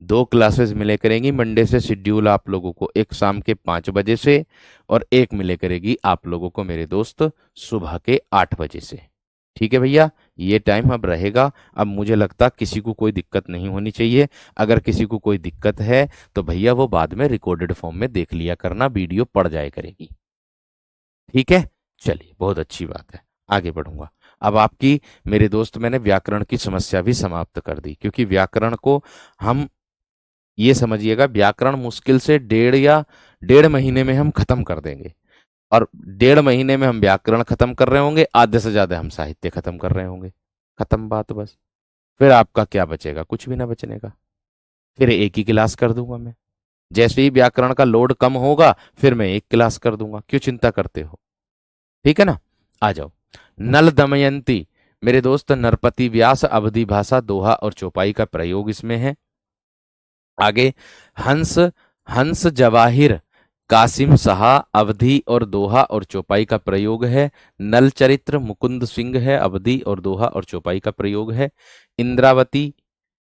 2 क्लासेस मिले करेंगी मंडे से शेड्यूल आप लोगों को, एक शाम के 5 बजे से, और एक मिले करेगी आप लोगों को मेरे दोस्त सुबह के 8 बजे से। ठीक है भैया, ये टाइम अब रहेगा। अब मुझे लगता किसी को कोई दिक्कत नहीं होनी चाहिए। अगर किसी को कोई दिक्कत है तो भैया वो बाद में रिकॉर्डेड फॉर्म में देख लिया करना, वीडियो पड़ जाए करेगी। ठीक है, चलिए बहुत अच्छी बात है, आगे बढ़ूंगा। अब आपकी मेरे दोस्त मैंने व्याकरण की समस्या भी समाप्त कर दी, क्योंकि व्याकरण को हम, ये समझिएगा, व्याकरण मुश्किल से 1.5 या 1.5 महीने में हम खत्म कर देंगे। और 1.5 महीने में हम व्याकरण खत्म कर रहे होंगे, आधे से ज्यादा हम साहित्य खत्म कर रहे होंगे। खत्म बात बस। फिर आपका क्या बचेगा? कुछ भी ना बचने का। फिर एक ही क्लास कर दूंगा मैं। जैसे ही व्याकरण का लोड कम होगा फिर मैं एक क्लास कर दूंगा, क्यों चिंता करते हो? ठीक है ना। आ जाओ। नल दमयंती, मेरे दोस्त नरपति व्यास, अवधि भाषा, दोहा और चौपाई का प्रयोग इसमें है। आगे हंस, हंस जवाहिर, कासिम सहा, अवधि और दोहा और चौपाई का प्रयोग है। नल चरित्र मुकुंद सिंह है, अवधि और दोहा और चौपाई का प्रयोग है। इंद्रावती,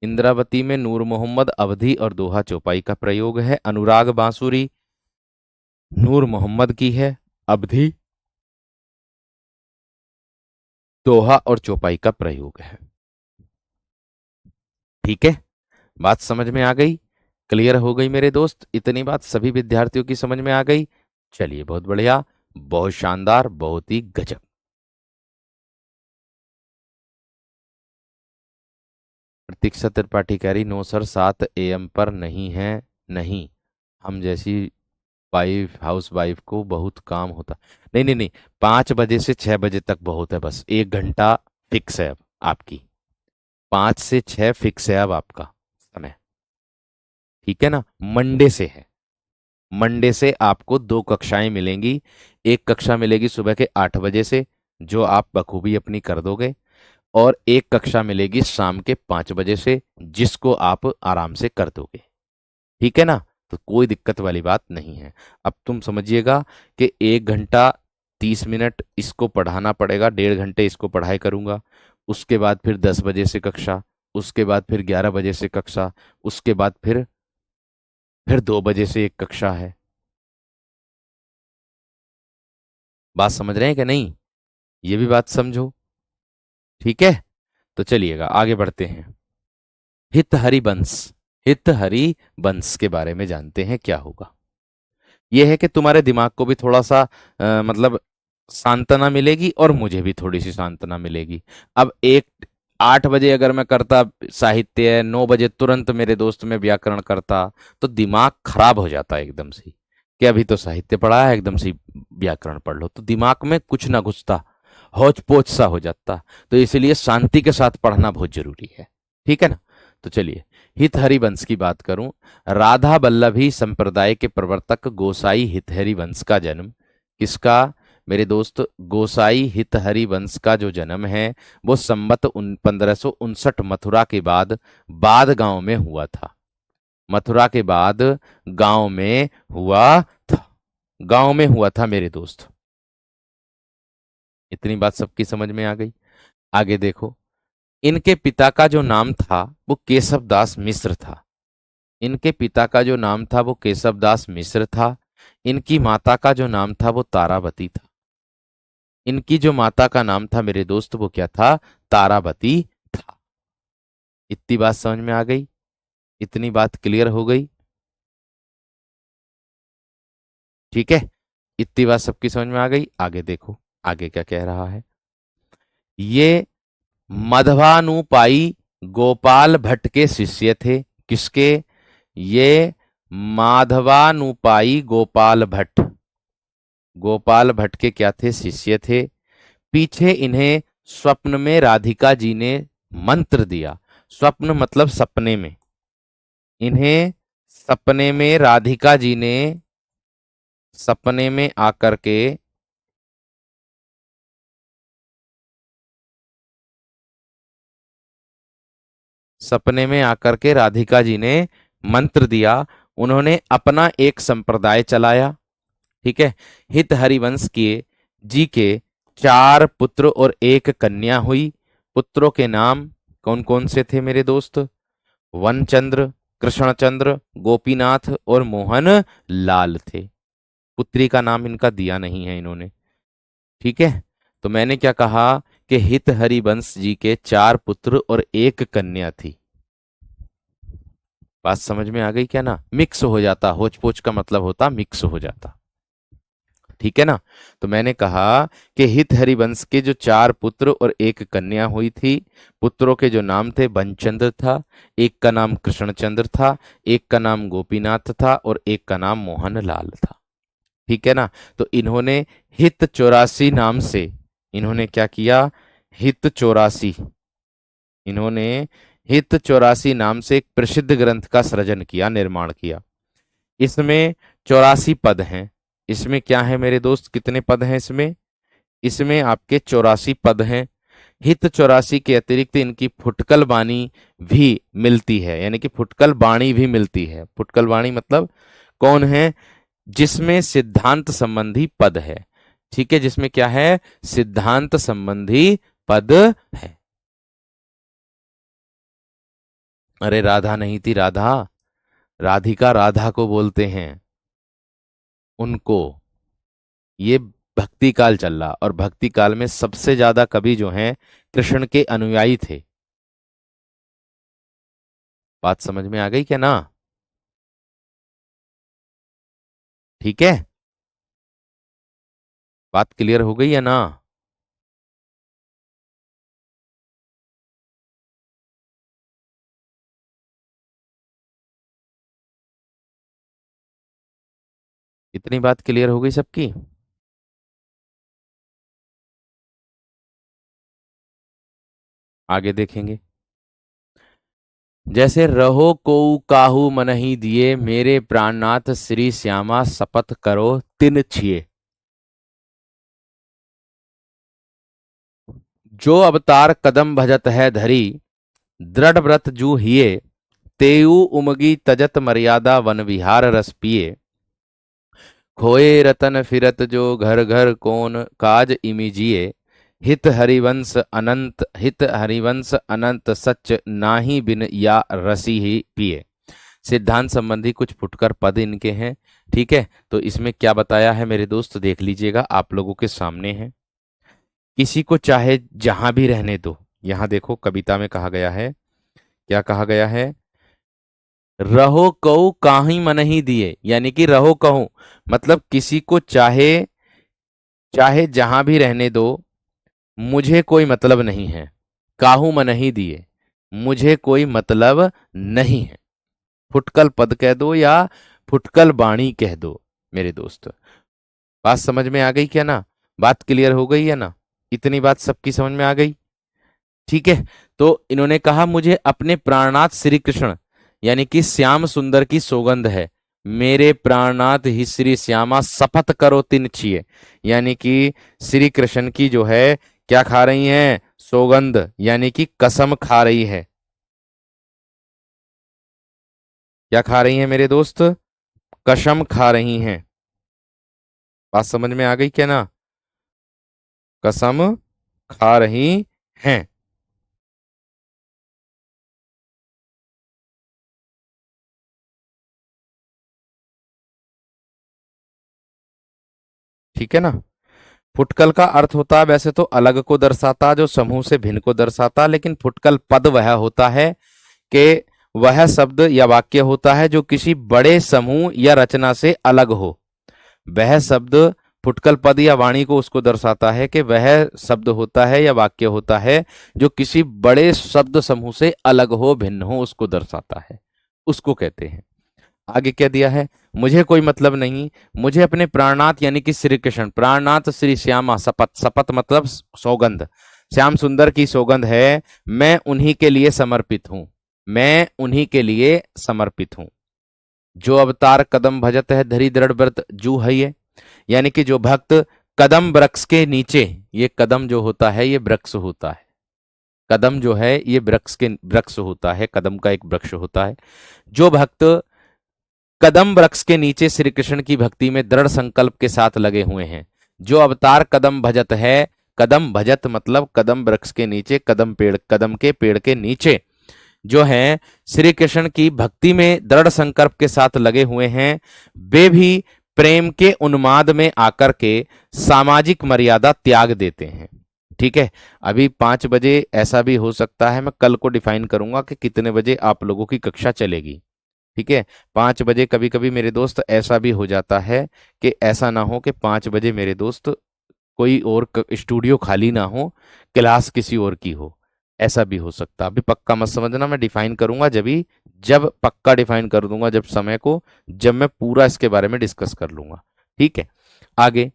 इंद्रावती में नूर मोहम्मद, अवधि और दोहा चौपाई का प्रयोग है। अनुराग बांसुरी नूर मोहम्मद की है, अवधि, दोहा और चौपाई का प्रयोग है। ठीक है, बात समझ में आ गई? क्लियर हो गई मेरे दोस्त? इतनी बात सभी विद्यार्थियों की समझ में आ गई? चलिए बहुत बढ़िया, बहुत शानदार, बहुत ही गजब। प्रतीक्षा त्रिपाठी कह रही नो सर 7 AM पर नहीं है। नहीं, हम जैसी वाइफ, हाउस वाइफ को बहुत काम होता। नहीं नहीं नहीं, 5 बजे से 6 बजे तक बहुत है, बस 1 घंटा फिक्स है अब आपकी। 5 से 6 फिक्स है अब आपका समय। ठीक है ना, मंडे से है। मंडे से आपको 2 कक्षाएं मिलेंगी। एक कक्षा मिलेगी सुबह के 8 बजे से, जो आप बखूबी अपनी कर दोगे, और एक कक्षा मिलेगी शाम के 5 बजे से, जिसको आप आराम से कर दोगे। ठीक है ना, तो कोई दिक्कत वाली बात नहीं है। अब तुम समझिएगा कि 1 घंटा 30 मिनट इसको पढ़ाना पड़ेगा, 1.5 घंटे इसको पढ़ाई करूंगा, उसके बाद फिर 10 बजे से कक्षा, उसके बाद फिर 11 बजे से कक्षा, उसके बाद फिर 2 बजे से एक कक्षा है। बात समझ रहे हैं कि नहीं? ये भी बात समझो। ठीक है, तो चलिएगा आगे बढ़ते हैं। हित हरिवंश, हित हरिवंश के बारे में जानते हैं क्या होगा। यह है कि तुम्हारे दिमाग को भी थोड़ा सा मतलब सांत्वना मिलेगी, और मुझे भी थोड़ी सी सांत्वना मिलेगी। अब एक 8 बजे अगर मैं करता साहित्य, 9 बजे तुरंत मेरे दोस्त में व्याकरण करता, तो दिमाग खराब हो जाता एकदम से, कि अभी तो साहित्य पढ़ा है, एकदम से व्याकरण पढ़ लो, तो दिमाग में कुछ ना घुसता, हौच पोच सा हो जाता। तो इसलिए शांति के साथ पढ़ना बहुत जरूरी है। ठीक है ना। तो चलिए, हित हरिवंश की बात करूं। राधा वल्लभी संप्रदाय के प्रवर्तक गोसाई हितहरि वंश का जन्म किसका? मेरे दोस्त गोसाई हितहरि वंश का जो जन्म है वो संवत 1559 मथुरा के बाद बाद गांव में हुआ था। मथुरा के बाद गांव में हुआ था, गांव में हुआ था मेरे दोस्त। इतनी बात सबकी समझ में आ गई? आगे देखो। इनके पिता का जो नाम था वो केशव दास मिश्र था। इनके पिता का जो नाम था वो केशव दास मिश्र था। इनकी माता का जो नाम था वो तारावती था। इनकी जो माता का नाम था मेरे दोस्त वो क्या था? तारावती था। इतनी बात समझ में आ गई? इतनी बात क्लियर हो गई? ठीक है, इतनी बात सबकी समझ में आ गई? आगे देखो, आगे क्या कह रहा है। ये मध्वानुपाई गोपाल भट्ट के शिष्य थे। किसके? ये माधवानुपाई गोपाल भट्ट, गोपाल भट्ट के क्या थे, शिष्य थे। पीछे इन्हें स्वप्न में राधिका जी ने मंत्र दिया। स्वप्न मतलब सपने में। इन्हें सपने में राधिका जी ने सपने में आकर के राधिका जी ने मंत्र दिया। उन्होंने अपना एक संप्रदाय चलाया। ठीक है। हित हरिवंश के जी के 4 पुत्र और 1 कन्या हुई। पुत्रों के नाम कौन कौन से थे मेरे दोस्त? वनचंद्र, कृष्णचंद्र, गोपीनाथ और मोहन लाल थे। पुत्री का नाम इनका दिया नहीं है इन्होंने। ठीक है। तो मैंने क्या कहा कि हित हरिवंश जी के 4 पुत्र और 1 कन्या थी। बात समझ में आ गई क्या ना? मिक्स हो जाता, होच पोच का मतलब होता मिक्स हो जाता। ठीक है ना? तो मैंने कहा कि हित हरिवंश के जो 4 पुत्र और 1 कन्या हुई थी। पुत्रों के जो नाम थे, बनचंद्र था, एक का नाम कृष्णचंद्र था, एक का नाम गोपीनाथ था और एक का नाम मोहन लाल था। ठीक है ना? तो इन्होंने हित 84 नाम से, इन्होंने क्या किया? हित 84, इन्होंने हित 84 नाम से एक प्रसिद्ध ग्रंथ का सृजन किया, निर्माण किया। इसमें 84 पद हैं। इसमें क्या है मेरे दोस्त, कितने पद हैं इसमें? इसमें आपके 84 पद हैं। हित 84 के अतिरिक्त इनकी फुटकल बानी भी मिलती है, यानी कि फुटकल बाणी भी मिलती है। फुटकल बाणी मतलब कौन है? जिसमें सिद्धांत संबंधी पद है। ठीक है, जिसमें क्या है? सिद्धांत संबंधी पद है। अरे राधा नहीं थी, राधा, राधिका राधा को बोलते हैं उनको। ये भक्ति काल चल रहा, और भक्ति काल में सबसे ज्यादा कवि जो हैं कृष्ण के अनुयायी थे। बात समझ में आ गई क्या ना? ठीक है, बात क्लियर हो गई है ना? इतनी बात क्लियर हो गई सबकी? आगे देखेंगे। जैसे रहो को काहू मनहि दिए, मेरे प्राणनाथ श्री श्यामा शपथ करो तिन छिए। जो अवतार कदम भजत है धरी, दृढ़ व्रत जू हिए, तेऊ उमगी तजत मर्यादा वन विहार रस पिए। खोए रतन फिरत जो घर घर कौन काज इमिजिए, हित हरिवंश अनंत सच नाही बिन या रसी ही पिए। सिद्धांत संबंधी कुछ फुटकर पद इनके हैं। ठीक है, तो इसमें क्या बताया है मेरे दोस्त, देख लीजिएगा, आप लोगों के सामने है। किसी को चाहे जहां भी रहने दो। यहां देखो कविता में कहा गया है, क्या कहा गया है? रहो कहू काहीं मन ही दिए, यानी कि रहो कहूं मतलब किसी को चाहे चाहे जहां भी रहने दो, मुझे कोई मतलब नहीं है। काहू मन ही दिए, मुझे कोई मतलब नहीं है। फुटकल पद कह दो या फुटकल बाणी कह दो मेरे दोस्त। बात समझ में आ गई क्या ना? बात क्लियर हो गई है ना? इतनी बात सबकी समझ में आ गई? ठीक है। तो इन्होंने कहा मुझे अपने प्राणनाथ श्री कृष्ण यानी कि श्याम सुंदर की सौगंध है। मेरे प्राणनाथ ही श्री श्यामा शपथ करो तिन छिए, यानी कि श्री कृष्ण की जो है क्या खा रही हैं? सौगंध, यानी कि कसम खा रही है। क्या खा रही हैं मेरे दोस्त? कसम खा रही हैं। बात समझ में आ गई क्या ना? कसम खा रही हैं। ठीक है ना? फुटकल का अर्थ होता है वैसे तो अलग को दर्शाता, जो समूह से भिन्न को दर्शाता, लेकिन फुटकल पद वह होता है कि वह शब्द या वाक्य होता है जो किसी बड़े समूह या रचना से अलग हो। वह शब्द, फुटकल पद या वाणी को उसको दर्शाता है कि वह शब्द होता है या वाक्य होता है जो किसी बड़े शब्द समूह से अलग हो, भिन्न हो, उसको दर्शाता है, उसको कहते हैं। आगे क्या दिया है, मुझे कोई मतलब नहीं, मुझे अपने प्राणनाथ यानी कि श्री कृष्ण, प्राणनाथ श्री श्यामा, शपथ, शपथ मतलब सौगंध, श्याम सुंदर की सौगंध है, मैं उन्हीं के लिए समर्पित हूं, मैं उन्हीं के लिए समर्पित हूं। जो अवतार कदम भजत है धरी दृढ़ व्रत जू है ये, यानी कि जो भक्त कदम वृक्ष के नीचे, ये कदम जो होता है ये वृक्ष होता है, कदम जो है ये वृक्ष होता है, कदम का एक वृक्ष होता है। जो भक्त कदम वृक्ष के नीचे श्री कृष्ण की भक्ति में दृढ़ संकल्प के साथ लगे हुए हैं, जो अवतार कदम भजत है, कदम भजत मतलब कदम वृक्ष के नीचे, कदम पेड़, कदम के पेड़ के नीचे जो है श्री कृष्ण की भक्ति में दृढ़ संकल्प के साथ लगे हुए हैं, वे भी प्रेम के उन्माद में आकर के सामाजिक मर्यादा त्याग देते हैं। ठीक है, अभी 5 बजे ऐसा भी हो सकता है, मैं कल को डिफाइन करूंगा कि कितने बजे आप लोगों की कक्षा चलेगी। ठीक है, 5 बजे कभी कभी मेरे दोस्त ऐसा भी हो जाता है कि ऐसा ना हो कि 5 बजे मेरे दोस्त कोई और स्टूडियो खाली ना हो, क्लास किसी और की हो, ऐसा भी हो सकता। अभी पक्का मत समझना, मैं डिफाइन करूंगा जब पक्का डिफाइन कर दूंगा, जब समय को, जब मैं पूरा इसके बारे में डिस्कस कर लूंगा। ठीक है, आगे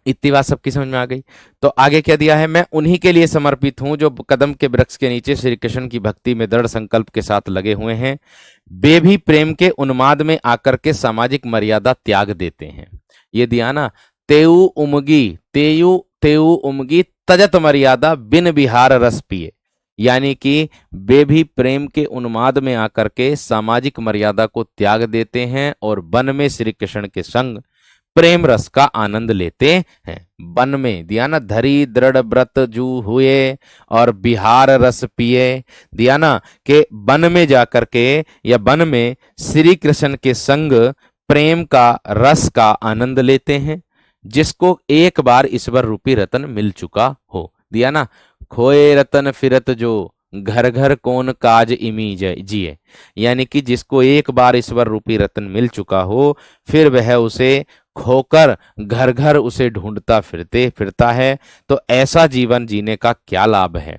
इतनी बात सबकी समझ में आ गई। तो आगे क्या दिया है, मैं उन्हीं के लिए समर्पित हूं जो कदम के वृक्ष के नीचे श्री कृष्ण की भक्ति में दृढ़ संकल्प के साथ लगे हुए हैं, वे भी प्रेम के उन्माद में आकर के सामाजिक मर्यादा त्याग देते हैं। ये दिया ना, तेऊ उमगी, तेयु तेऊ उमगी तजत मर्यादा बिन विहार रस पिए, यानी कि वे भी प्रेम के उन्माद में आकर के सामाजिक मर्यादा को त्याग देते हैं और वन में श्री कृष्ण के संग प्रेम रस का आनंद लेते हैं। वन में दिया ना, धरी दृढ़ व्रत जू हुए और बिहार रस पिए, दिया ना कि वन में जाकर के या वन में श्री कृष्ण के संग प्रेम का रस का आनंद लेते हैं, जिसको एक बार ईश्वर रूपी रतन मिल चुका हो। दिया ना, खोए रतन फिरत जो घर घर कौन काज इमी जिए, यानी कि जिसको एक बार ईश्वर रूपी रतन मिल चुका हो, फिर वह उसे खोकर घर घर उसे ढूंढता फिरता है, तो ऐसा जीवन जीने का क्या लाभ है।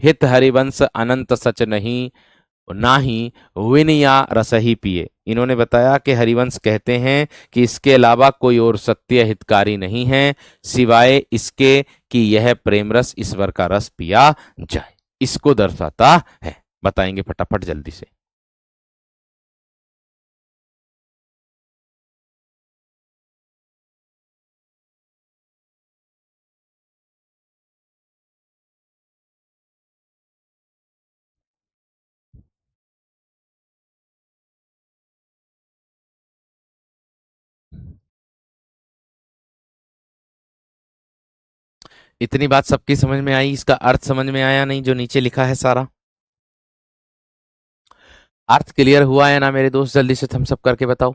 हित हरिवंश अनंत सच नहीं, ना ही विन या रस ही पिए। इन्होंने बताया कि हरिवंश कहते हैं कि इसके अलावा कोई और सत्य हितकारी नहीं है सिवाय इसके कि यह प्रेम रस ईश्वर का रस पिया जाए, इसको दर्शाता है। बताएंगे फटाफट जल्दी से। इतनी बात सबकी समझ में आई, इसका अर्थ समझ में आया नहीं जो नीचे लिखा है सारा? अर्थ क्लियर हुआ है ना मेरे दोस्त? जल्दी से थम्स अप करके बताओ।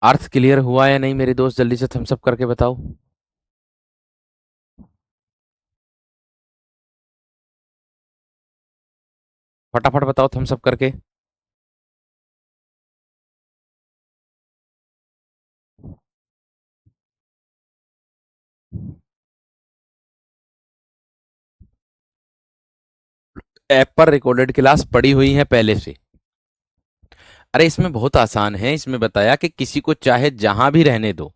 अर्थ क्लियर हुआ या नहीं मेरे दोस्त? जल्दी से थम्स अप करके बताओ। फटाफट बताओ थम्स अप करके। ऐप पर रिकॉर्डेड क्लास पड़ी हुई है पहले से। अरे इसमें बहुत आसान है, इसमें बताया कि किसी को चाहे जहां भी रहने दो,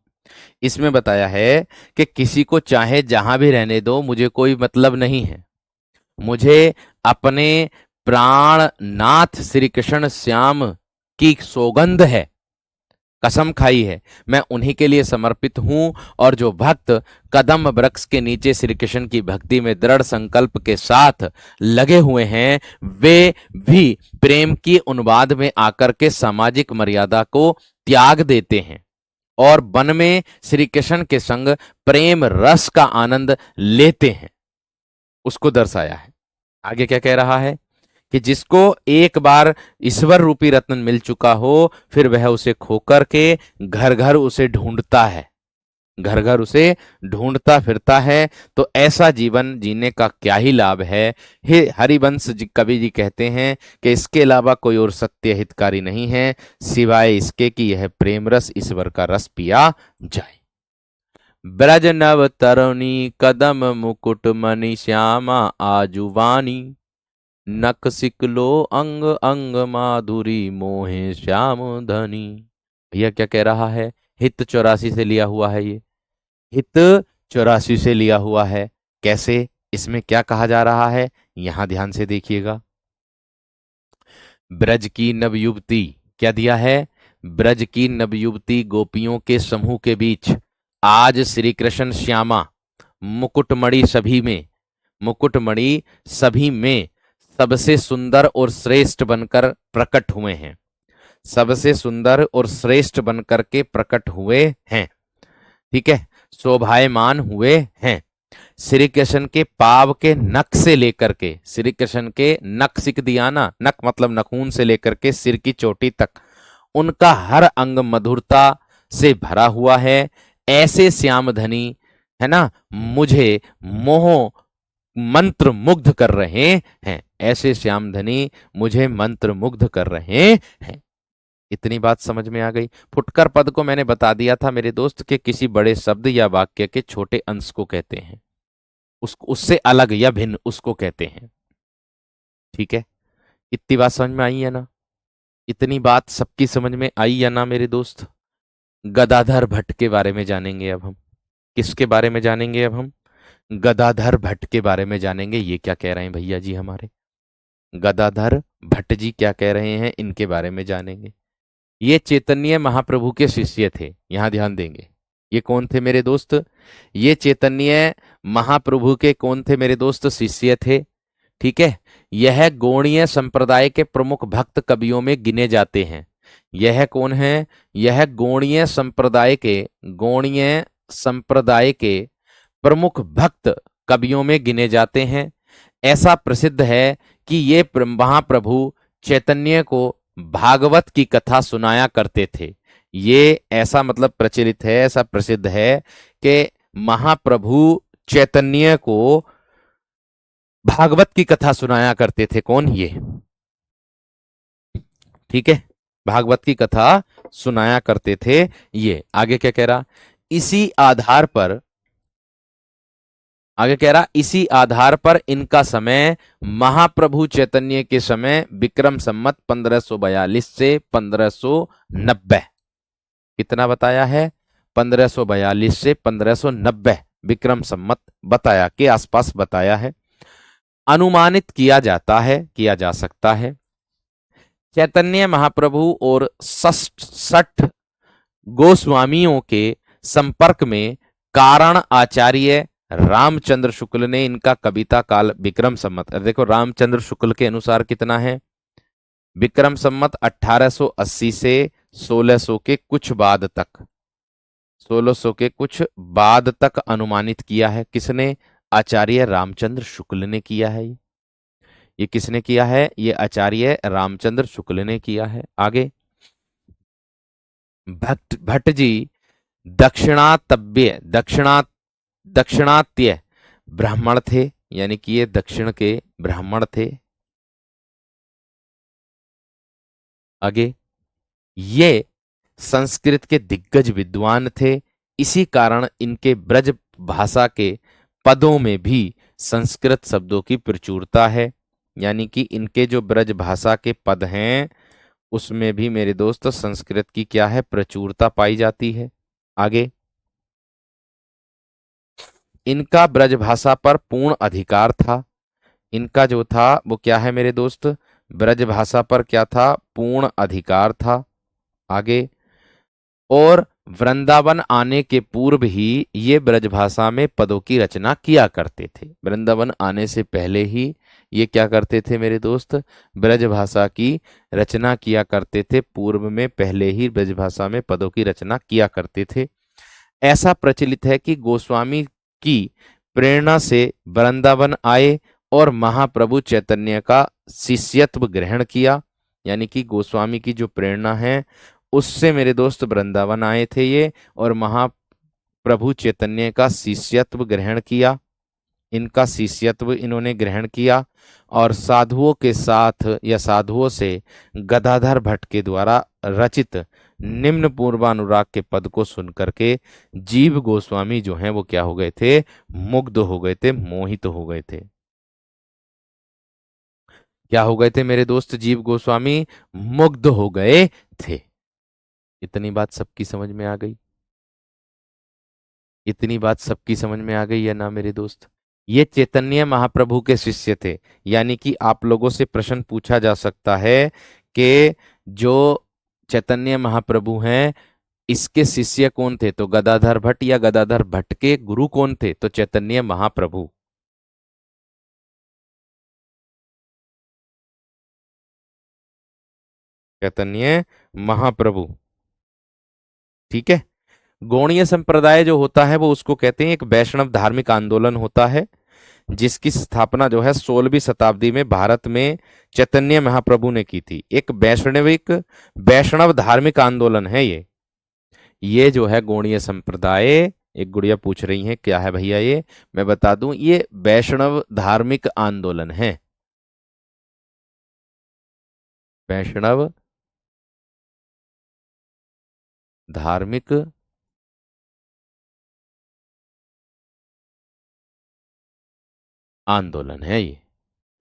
इसमें बताया है कि किसी को चाहे जहां भी रहने दो, मुझे कोई मतलब नहीं है, मुझे अपने प्राणनाथ श्री कृष्ण श्याम की सौगंध है, कसम खाई है, मैं उन्हीं के लिए समर्पित हूं। और जो भक्त कदम वृक्ष के नीचे श्री कृष्ण की भक्ति में दृढ़ संकल्प के साथ लगे हुए हैं, वे भी प्रेम की उन्माद में आकर के सामाजिक मर्यादा को त्याग देते हैं और वन में श्री कृष्ण के संग प्रेम रस का आनंद लेते हैं, उसको दर्शाया है। आगे क्या कह रहा है कि जिसको एक बार ईश्वर रूपी रत्न मिल चुका हो, फिर वह उसे खोकर के घर घर उसे ढूंढता है, घर घर उसे ढूंढता फिरता है। तो ऐसा जीवन जीने का क्या ही लाभ है। हे हरिवंश जी, कवि जी कहते हैं कि इसके अलावा कोई और सत्य हितकारी नहीं है सिवाय इसके कि यह प्रेम रस ईश्वर का रस पिया जाए। ब्रज नव तरुणी कदम मुकुट मणि श्यामा आजुवानी, नक सिकलो अंग अंग माधुरी मोहे श्याम धनी। भैया क्या कह रहा है? हित 84 से लिया हुआ है ये, हित 84 से लिया हुआ है। कैसे? इसमें क्या कहा जा रहा है यहां ध्यान से देखिएगा। ब्रज की नवयुवती, क्या दिया है? ब्रज की नवयुवती गोपियों के समूह के बीच आज श्री कृष्ण श्यामा मुकुटमणि सभी में, मुकुटमणि सभी में सबसे सुंदर और श्रेष्ठ बनकर प्रकट हुए हैं, सबसे सुंदर और श्रेष्ठ बनकर के प्रकट हुए हैं। ठीक है, शोभायमान हुए हैं। श्री कृष्ण के पाव के नख से लेकर के, श्री कृष्ण के नख सिक दिया ना, नख मतलब नखून से लेकर के सिर की चोटी तक उनका हर अंग मधुरता से भरा हुआ है। ऐसे श्याम धनी है ना, मुझे मोह मंत्र मुग्ध कर रहे हैं। ऐसे श्याम धनी मुझे मंत्र मुग्ध कर रहे हैं। इतनी बात समझ में आ गई। फुटकर पद को मैंने बता दिया था मेरे दोस्त के किसी बड़े शब्द या वाक्य के छोटे अंश को कहते हैं, उससे अलग या भिन्न उसको कहते हैं। ठीक है, इतनी बात समझ में आई है ना? इतनी बात सबकी समझ में आई या ना मेरे दोस्त? गदाधर भट्ट के बारे में जानेंगे अब हम। किसके बारे में जानेंगे अब हम? गदाधर भट्ट के बारे में जानेंगे। ये क्या कह रहे हैं भैया जी हमारे? गदाधर भट्ट जी क्या कह रहे हैं, इनके बारे में जानेंगे। ये चैतन्य महाप्रभु के शिष्य थे, यहां ध्यान देंगे। ये कौन थे मेरे दोस्त? ये चैतन्य महाप्रभु के कौन थे मेरे दोस्त? शिष्य थे। ठीक है, यह गौड़ीय संप्रदाय के प्रमुख भक्त कवियों में गिने जाते हैं। यह कौन है? यह गौड़ीय संप्रदाय के, गौड़ीय संप्रदाय के प्रमुख भक्त कवियों में गिने जाते हैं। ऐसा प्रसिद्ध है कि ये महाप्रभु चैतन्य को भागवत की कथा सुनाया करते थे। ये ऐसा मतलब प्रचलित है, ऐसा प्रसिद्ध है कि महाप्रभु चैतन्य को भागवत की कथा सुनाया करते थे। कौन? ये। ठीक है, भागवत की कथा सुनाया करते थे ये। आगे क्या कह रहा? इसी आधार पर, आगे कह रहा, इसी आधार पर इनका समय महाप्रभु चैतन्य के समय विक्रम संमत 1542 से 1590, कितना बताया है? 1542 से 1590 विक्रम संमत बताया, के आसपास बताया है, अनुमानित किया जाता है, किया जा सकता है। चैतन्य महाप्रभु और 60 गोस्वामियों के संपर्क में कारण आचार्य रामचंद्र शुक्ल ने इनका कविता काल विक्रम संमत, देखो रामचंद्र शुक्ल के अनुसार कितना है? विक्रम संमत 1880 से 1600 के कुछ बाद तक, 1600 के कुछ बाद तक अनुमानित किया है। किसने? आचार्य रामचंद्र शुक्ल ने किया है। ये किसने किया है? ये आचार्य रामचंद्र शुक्ल ने किया है। आगे, भट्ट भट्ट जी दक्षिणात्य ब्राह्मण थे, यानी कि ये दक्षिण के ब्राह्मण थे। आगे, ये संस्कृत के दिग्गज विद्वान थे। इसी कारण इनके ब्रज भाषा के पदों में भी संस्कृत शब्दों की प्रचुरता है, यानी कि इनके जो ब्रज भाषा के पद हैं उसमें भी मेरे दोस्त संस्कृत की क्या है? प्रचुरता पाई जाती है। आगे, इनका ब्रज भाषा पर पूर्ण अधिकार था। इनका जो था वो क्या है मेरे दोस्त? ब्रज भाषा पर क्या था? पूर्ण अधिकार था। आगे, और वृंदावन आने के पूर्व ही ये ब्रज भाषा में पदों की रचना किया करते थे। वृंदावन आने से पहले ही ये क्या करते थे मेरे दोस्त? ब्रज भाषा की रचना किया करते थे। पूर्व में पहले ही ब्रज भाषा में पदों की रचना किया करते थे। ऐसा प्रचलित है कि गोस्वामी की प्रेरणा से वृंदावन आए और महाप्रभु चैतन्य का शिष्यत्व ग्रहण किया, यानी कि गोस्वामी की जो प्रेरणा है उससे मेरे दोस्त वृंदावन आए थे ये, और प्रभु चैतन्य का शिष्यत्व ग्रहण किया, इनका शिष्यत्व इन्होंने ग्रहण किया और साधुओं के साथ या साधुओं से गदाधर भट्ट के द्वारा रचित निम्न पूर्वानुराग के पद को सुन करके जीव गोस्वामी जो हैं वो क्या हो गए थे, मुग्ध हो गए थे, मोहित हो गए थे। क्या हो गए थे मेरे दोस्त? जीव गोस्वामी मुग्ध हो गए थे। इतनी बात सबकी समझ में आ गई? इतनी बात सबकी समझ में आ गई या ना मेरे दोस्त? ये चैतन्य महाप्रभु के शिष्य थे। यानी कि आप लोगों से प्रश्न पूछा जा सकता है कि जो चैतन्य महाप्रभु हैं इसके शिष्य कौन थे? तो गदाधर भट्ट, या गदाधर भट्ट के गुरु कौन थे? तो चैतन्य महाप्रभु। चैतन्य महाप्रभु। ठीक है। गौड़ीय संप्रदाय जो होता है वो उसको कहते हैं एक वैष्णव धार्मिक आंदोलन होता है, जिसकी स्थापना जो है 16वीं शताब्दी में भारत में चैतन्य महाप्रभु ने की थी। एक वैष्णव धार्मिक आंदोलन है ये जो है गौड़ीय संप्रदाय। एक गुड़िया पूछ रही है क्या है भैया ये, मैं बता दूं ये वैष्णव धार्मिक आंदोलन है। वैष्णव धार्मिक आंदोलन है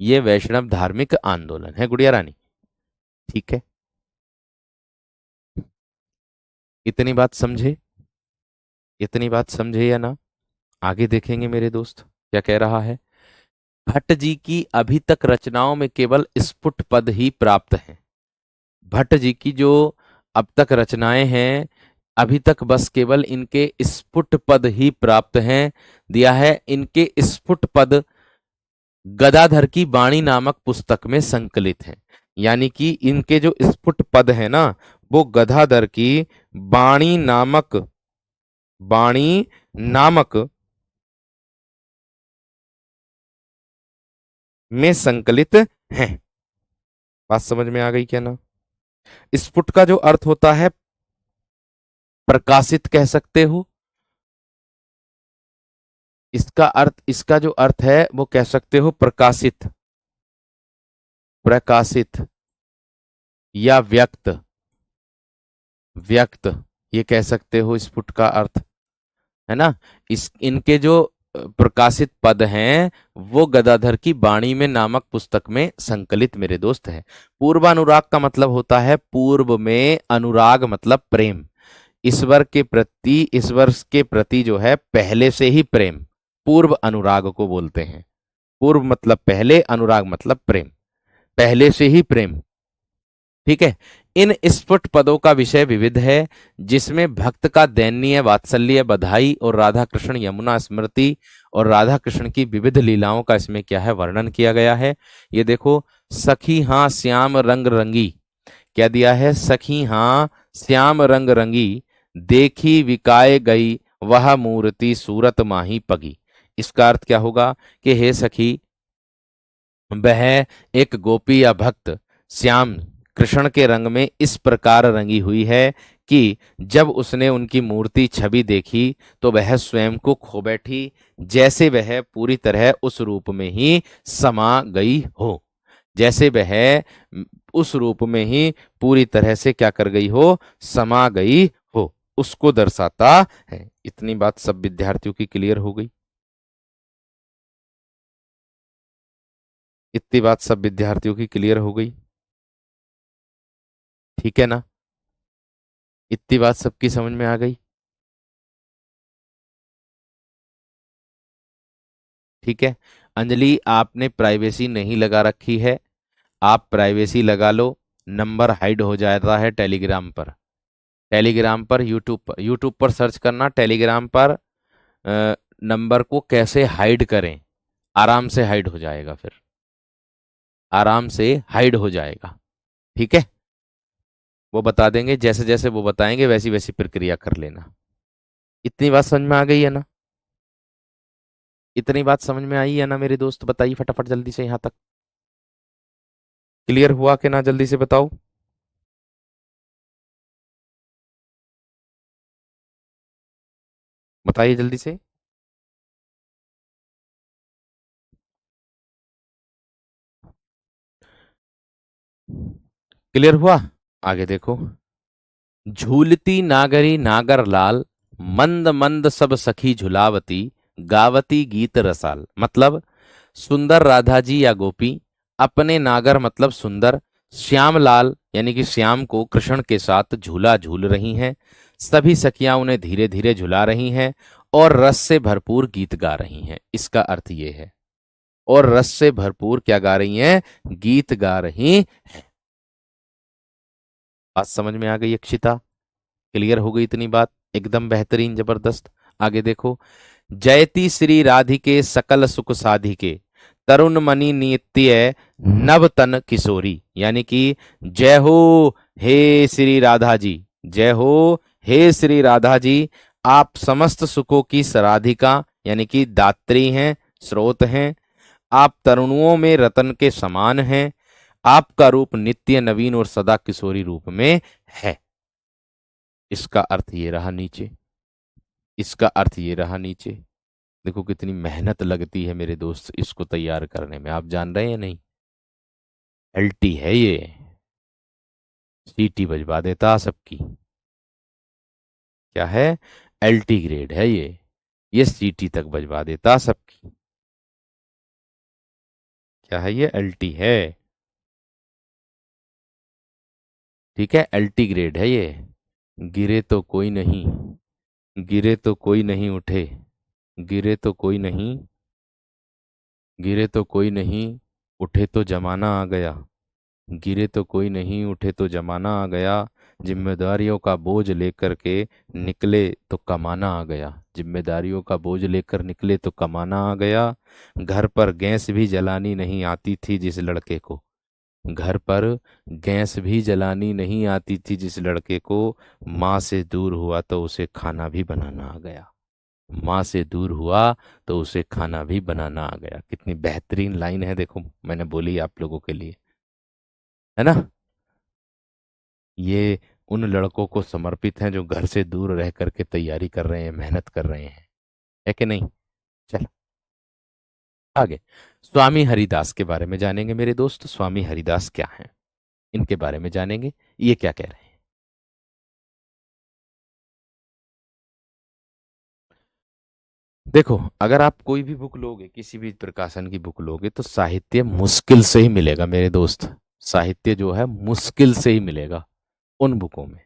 ये वैष्णव धार्मिक आंदोलन है गुड़िया रानी। ठीक है। इतनी बात समझे? इतनी बात समझे या ना? आगे देखेंगे मेरे दोस्त क्या कह रहा है। भट्ट जी की अभी तक रचनाओं में केवल स्फुट पद ही प्राप्त हैं। भट्ट जी की जो अब तक रचनाएं हैं अभी तक बस केवल इनके स्फुट पद ही प्राप्त हैं। दिया है इनके स्फुट पद गदाधर की वाणी नामक पुस्तक में संकलित हैं। यानी कि इनके जो स्फुट पद है ना वो गदाधर की वाणी नामक वाणी नामक में संकलित हैं। बात समझ में आ गई क्या ना? स्फुट का जो अर्थ होता है प्रकाशित कह सकते हो। इसका जो अर्थ है वो कह सकते हो प्रकाशित, प्रकाशित या व्यक्त, व्यक्त ये कह सकते हो स्फुट का अर्थ, है ना। इस इनके जो प्रकाशित पद हैं वो गदाधर की वाणी में नामक पुस्तक में संकलित मेरे दोस्त है। पूर्वानुराग का मतलब होता है पूर्व में, अनुराग मतलब प्रेम। ईश्वर के प्रति जो है पहले से ही प्रेम, पूर्व अनुराग को बोलते हैं। पूर्व मतलब पहले, अनुराग मतलब प्रेम, पहले से ही प्रेम। ठीक है। इन स्फुट पदों का विषय विविध है, जिसमें भक्त का दैन्य वात्सल्य, बधाई और राधा कृष्ण यमुना स्मृति और राधा कृष्ण की विविध लीलाओं का इसमें क्या है वर्णन किया गया है। ये देखो, सखी हाँ श्याम रंग रंगी, क्या दिया है? सखी हाँ श्याम रंग रंगी, देखी विकाए गई वह मूर्ति सूरत माही पगी। इसका अर्थ क्या होगा कि हे सखी, वह एक गोपी या भक्त श्याम कृष्ण के रंग में इस प्रकार रंगी हुई है कि जब उसने उनकी मूर्ति छवि देखी तो वह स्वयं को खो बैठी, जैसे वह पूरी तरह उस रूप में ही समा गई हो। जैसे वह उस रूप में ही पूरी तरह से क्या कर गई हो, समा गई हो, उसको दर्शाता है। इतनी बात सब विद्यार्थियों की क्लियर हो गई? इतनी बात सब विद्यार्थियों की क्लियर हो गई? ठीक है ना? इतनी बात सबकी समझ में आ गई? ठीक है। अंजलि आपने प्राइवेसी नहीं लगा रखी है, आप प्राइवेसी लगा लो। नंबर हाइड हो जाता है टेलीग्राम पर। टेलीग्राम पर, यूट्यूब पर सर्च करना टेलीग्राम पर नंबर को कैसे हाइड करें। आराम से हाइड हो जाएगा, फिर आराम से हाइड हो जाएगा। ठीक है। वो बता देंगे, जैसे जैसे वो बताएंगे वैसी वैसी प्रक्रिया कर लेना। इतनी बात समझ में आ गई है ना? इतनी बात समझ में आई है ना मेरे दोस्त? बताइए फटाफट जल्दी से यहाँ तक। क्लियर हुआ कि ना? जल्दी से बताओ। बताइए जल्दी से। क्लियर हुआ? आगे देखो। झूलती नागरी नागर लाल, मंद मंद सब सखी झुलावती, गावती गीत रसाल। मतलब सुंदर राधा जी या गोपी अपने नागर मतलब सुंदर श्याम लाल यानी कि श्याम को कृष्ण के साथ झूला झूल रही हैं। सभी सखियां उन्हें धीरे धीरे झुला रही हैं और रस से भरपूर गीत गा रही हैं। इसका अर्थ ये है। और रस से भरपूर क्या गा रही हैं? गीत गा रही हैं। बात समझ में आ गई अक्षिता? क्लियर हो गई इतनी बात? एकदम बेहतरीन, जबरदस्त। आगे देखो। जयति श्री राधिके सकल सुख साधिके, तरुण मणि नित्य नव तन किशोरी। यानी कि जय हो हे श्री राधा जी, जय हो हे श्री राधा जी, आप समस्त सुखों की सराधिका यानी कि दात्री हैं, स्रोत हैं। आप तरुणों में रतन के समान हैं। आपका रूप नित्य नवीन और सदा किशोरी रूप में है। इसका अर्थ ये रहा नीचे। इसका अर्थ ये रहा नीचे। देखो कितनी मेहनत लगती है मेरे दोस्त इसको तैयार करने में, आप जान रहे हैं नहीं? एलटी है ये। सीटी बजवा देता सबकी। क्या है? एलटी ग्रेड है ये सीटी तक बजवा देता सबकी। क्या है? ये एलटी है। ठीक है, एलटी ग्रेड है ये। गिरे तो कोई नहीं, गिरे तो कोई नहीं उठे, गिरे तो कोई नहीं, गिरे तो कोई नहीं उठे तो जमाना आ गया, गिरे तो कोई नहीं उठे तो जमाना आ गया, जिम्मेदारियों का बोझ लेकर के निकले तो कमाना आ गया, जिम्मेदारियों का बोझ लेकर निकले तो कमाना आ गया। घर पर गैस भी जलानी नहीं आती थी जिस लड़के को, घर पर गैस भी जलानी नहीं आती थी जिस लड़के को, माँ से दूर हुआ तो उसे खाना भी बनाना आ गया, माँ से दूर हुआ तो उसे खाना भी बनाना आ गया। कितनी बेहतरीन लाइन है, देखो मैंने बोली आप लोगों के लिए, है ना? ये उन लड़कों को समर्पित हैं जो घर से दूर रह करके तैयारी कर रहे हैं, मेहनत कर रहे हैं। है कि नहीं? चल आगे। स्वामी हरिदास के बारे में जानेंगे मेरे दोस्त। स्वामी हरिदास क्या हैं, इनके बारे में जानेंगे, ये क्या कह रहे हैं। देखो अगर आप कोई भी बुक लोगे, किसी भी प्रकाशन की बुक लोगे, तो साहित्य मुश्किल से ही मिलेगा मेरे दोस्त। साहित्य जो है मुश्किल से ही मिलेगा उन बुकों में।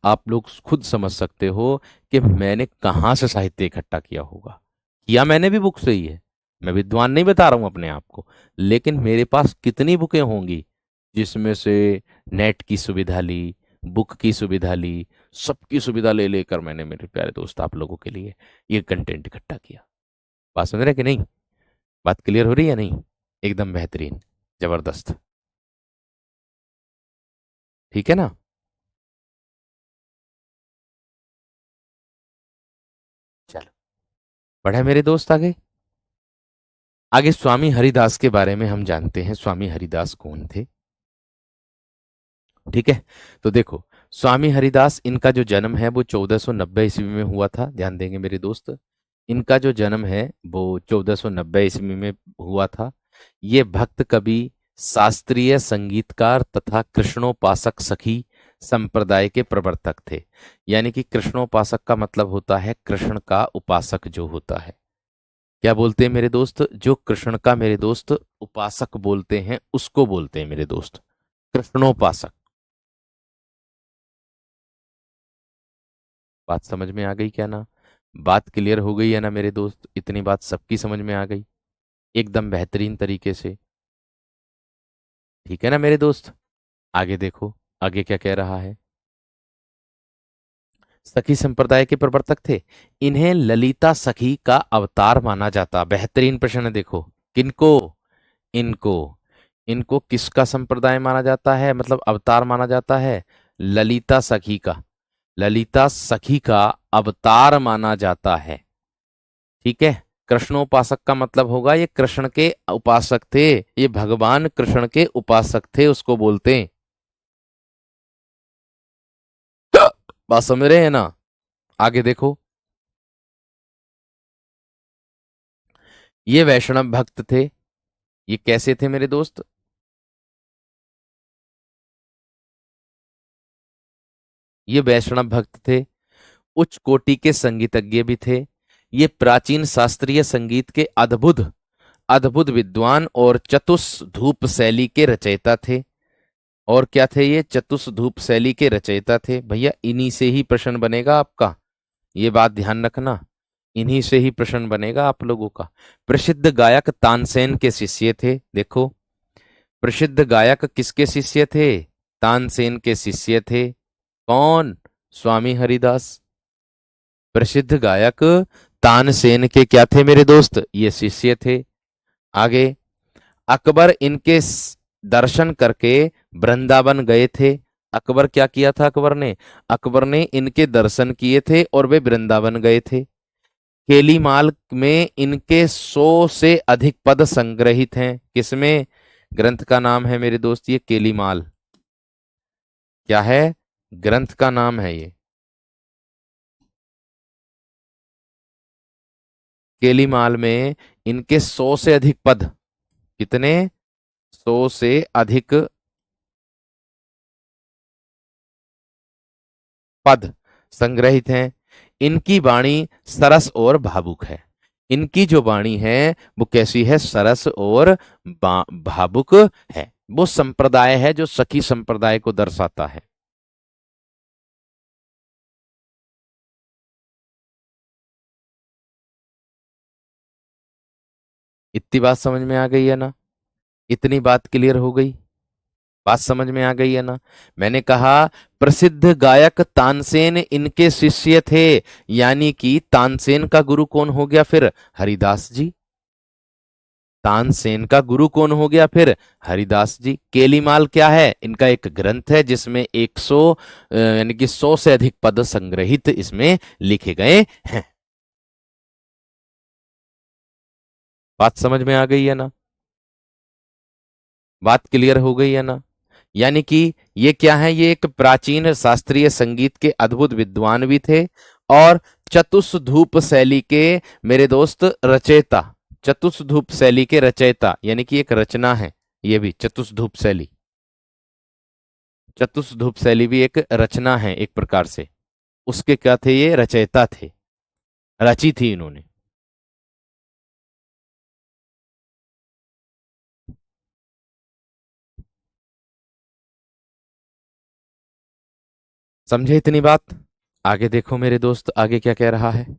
आप लोग खुद समझ सकते हो कि मैंने कहाँ से साहित्य इकट्ठा किया होगा। किया मैंने भी बुक से ही है। मैं विद्वान नहीं बता रहा हूं अपने आप को, लेकिन मेरे पास कितनी बुकें होंगी जिसमें से नेट की सुविधा ली, बुक की सुविधा ली, सबकी सुविधा ले लेकर मैंने मेरे प्यारे दोस्त आप लोगों के लिए ये कंटेंट इकट्ठा किया। बात सुन रहे कि नहीं? बात क्लियर हो रही है नहीं? एकदम बेहतरीन, जबरदस्त। ठीक है ना? चलो बढ़े मेरे दोस्त आगे। आगे स्वामी हरिदास के बारे में हम जानते हैं। स्वामी हरिदास कौन थे? ठीक है, तो देखो स्वामी हरिदास, इनका जो जन्म है वो 1490 ईस्वी में हुआ था। ध्यान देंगे मेरे दोस्त, इनका जो जन्म है वो 1490 ईस्वी में हुआ था। ये भक्त कवि, शास्त्रीय संगीतकार तथा कृष्णोपासक सखी संप्रदाय के प्रवर्तक थे। यानी कि कृष्णोपासक का मतलब होता है कृष्ण का उपासक जो होता है। क्या बोलते हैं मेरे दोस्त? जो कृष्ण का मेरे दोस्त उपासक बोलते हैं उसको बोलते हैं मेरे दोस्त कृष्णोपासक। बात समझ में आ गई क्या ना? बात क्लियर हो गई है ना मेरे दोस्त? इतनी बात सबकी समझ में आ गई एकदम बेहतरीन तरीके से। ठीक है ना मेरे दोस्त? आगे देखो, आगे क्या कह रहा है। सखी संप्रदाय के प्रवर्तक थे। इन्हें ललिता सखी का अवतार माना जाता। बेहतरीन प्रश्न है, देखो किनको? इनको। इनको किसका संप्रदाय माना जाता है, मतलब अवतार माना जाता है? ललिता सखी का। ललिता सखी का अवतार माना जाता है। ठीक है, कृष्णोपासक का मतलब होगा ये कृष्ण के उपासक थे, ये भगवान कृष्ण के उपासक थे उसको बोलते हैं। बात समझ रहे हैं ना? आगे देखो। ये वैष्णव भक्त थे। ये कैसे थे मेरे दोस्त? ये वैष्णव भक्त थे, उच्च कोटि के संगीतज्ञ भी थे। ये प्राचीन शास्त्रीय संगीत के अद्भुत अद्भुत विद्वान और चतुष शैली के रचयिता थे। और क्या थे ये? चतुष शैली के रचयिता थे। भैया इन्हीं से ही प्रश्न बनेगा आपका, ये बात ध्यान रखना। इन्हीं से ही प्रश्न बनेगा आप लोगों का। प्रसिद्ध गायक तानसेन के शिष्य थे। देखो, प्रसिद्ध गायक किसके शिष्य थे? तानसेन के शिष्य थे। कौन? स्वामी हरिदास। प्रसिद्ध गायक तानसेन के क्या थे मेरे दोस्त? ये शिष्य थे। आगे, अकबर इनके दर्शन करके वृंदावन गए थे। अकबर क्या किया था? अकबर ने इनके दर्शन किए थे और वे वृंदावन गए थे। केलीमाल में इनके 100 से अधिक पद संग्रहित हैं। किसमें? ग्रंथ का नाम है मेरे दोस्त ये केलीमाल। क्या है? ग्रंथ का नाम है ये केलीमाल में। इनके 100 से अधिक पद। कितने? 100 से अधिक पद संग्रहित हैं। इनकी वाणी सरस और भावुक है। इनकी जो वाणी है वो कैसी है? सरस और भावुक है। वो संप्रदाय है जो सखी संप्रदाय को दर्शाता है। इतनी बात समझ में आ गई है ना? इतनी बात क्लियर हो गई? बात समझ में आ गई है ना? मैंने कहा प्रसिद्ध गायक तानसेन इनके शिष्य थे, यानी कि तानसेन का गुरु कौन हो गया फिर? हरिदास जी। तानसेन का गुरु कौन हो गया फिर? हरिदास जी। केलीमाल क्या है? इनका एक ग्रंथ है जिसमें 100 यानी कि 100 से अधिक पद संग्रहित इसमें लिखे गए हैं। बात समझ में आ गई है ना? बात क्लियर हो गई है ना? यानी कि ये क्या है? ये एक प्राचीन शास्त्रीय संगीत के अद्भुत विद्वान भी थे और चतुष्धूप शैली के मेरे दोस्त रचयिता। चतुष्धूप शैली के रचयिता यानी कि एक रचना है ये भी चतुष्धूप शैली। चतुष्धूप शैली भी एक रचना है एक प्रकार से। उसके क्या थे? ये रचयिता थे, रची थी इन्होंने। समझे इतनी बात? आगे देखो मेरे दोस्त, आगे क्या कह रहा है।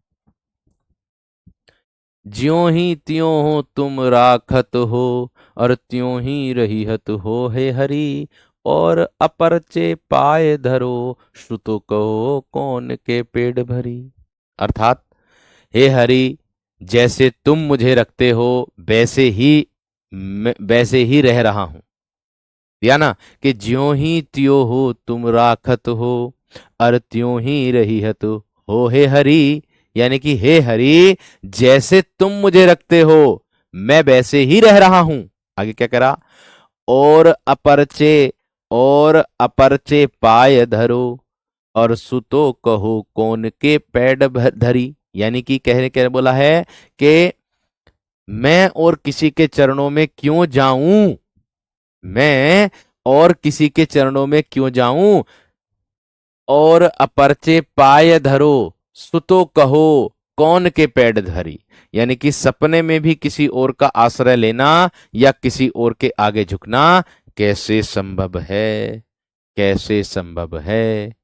ज्यों ही त्यों हो तुम राखत हो, और त्यों ही रहीहत हो हे हरि। और अपरचे पाए धरो, श्रुतो कहो कौन के पेड़ भरी। अर्थात, हे हरि, जैसे तुम मुझे रखते हो वैसे ही रह रहा हूं। या ना, कि ज्यों ही त्यों हो तुम राखत हो, और त्यों ही रहीहत हो हे हरि। यानी कि हे हरि, जैसे तुम मुझे रखते हो मैं वैसे ही रह रहा हूं। आगे क्या करा? और अपरचे और अपरचे पाय धरो, और सुतो कहो कौन के पैड धरी। यानी कि कहने क्या बोला है कि मैं और किसी के चरणों में क्यों जाऊं? मैं और किसी के चरणों में क्यों जाऊं? और अपरचे पाय धरो, सुतो कहो कौन के पेड़ धरी। यानी कि सपने में भी किसी और का आश्रय लेना या किसी और के आगे झुकना कैसे संभव है? कैसे संभव है?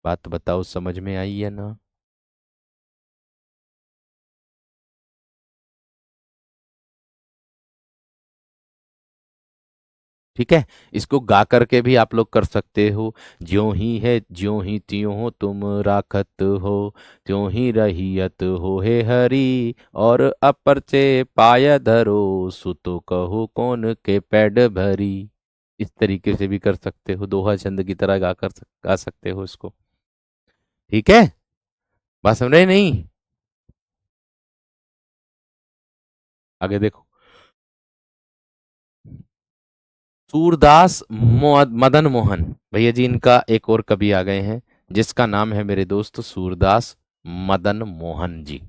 बात बताओ, समझ में आई है ना? ठीक है, इसको गा करके भी आप लोग कर सकते हो। ज्यों ही है ज्यों ही त्यों हो तुम राखत हो, त्यों ही रहियत हो हे हरि। और अपरचे पाय धरो, सुतो कहो कौन के पेड़ भरी। इस तरीके से भी कर सकते हो, दोहा छंद की तरह गा सकते हो इसको। ठीक है, बात समझ रहे नहीं? आगे देखो। सूरदास मदन मोहन, भैया जी इनका एक और कवि आ गए हैं जिसका नाम है मेरे दोस्त सूरदास मदन मोहन जी।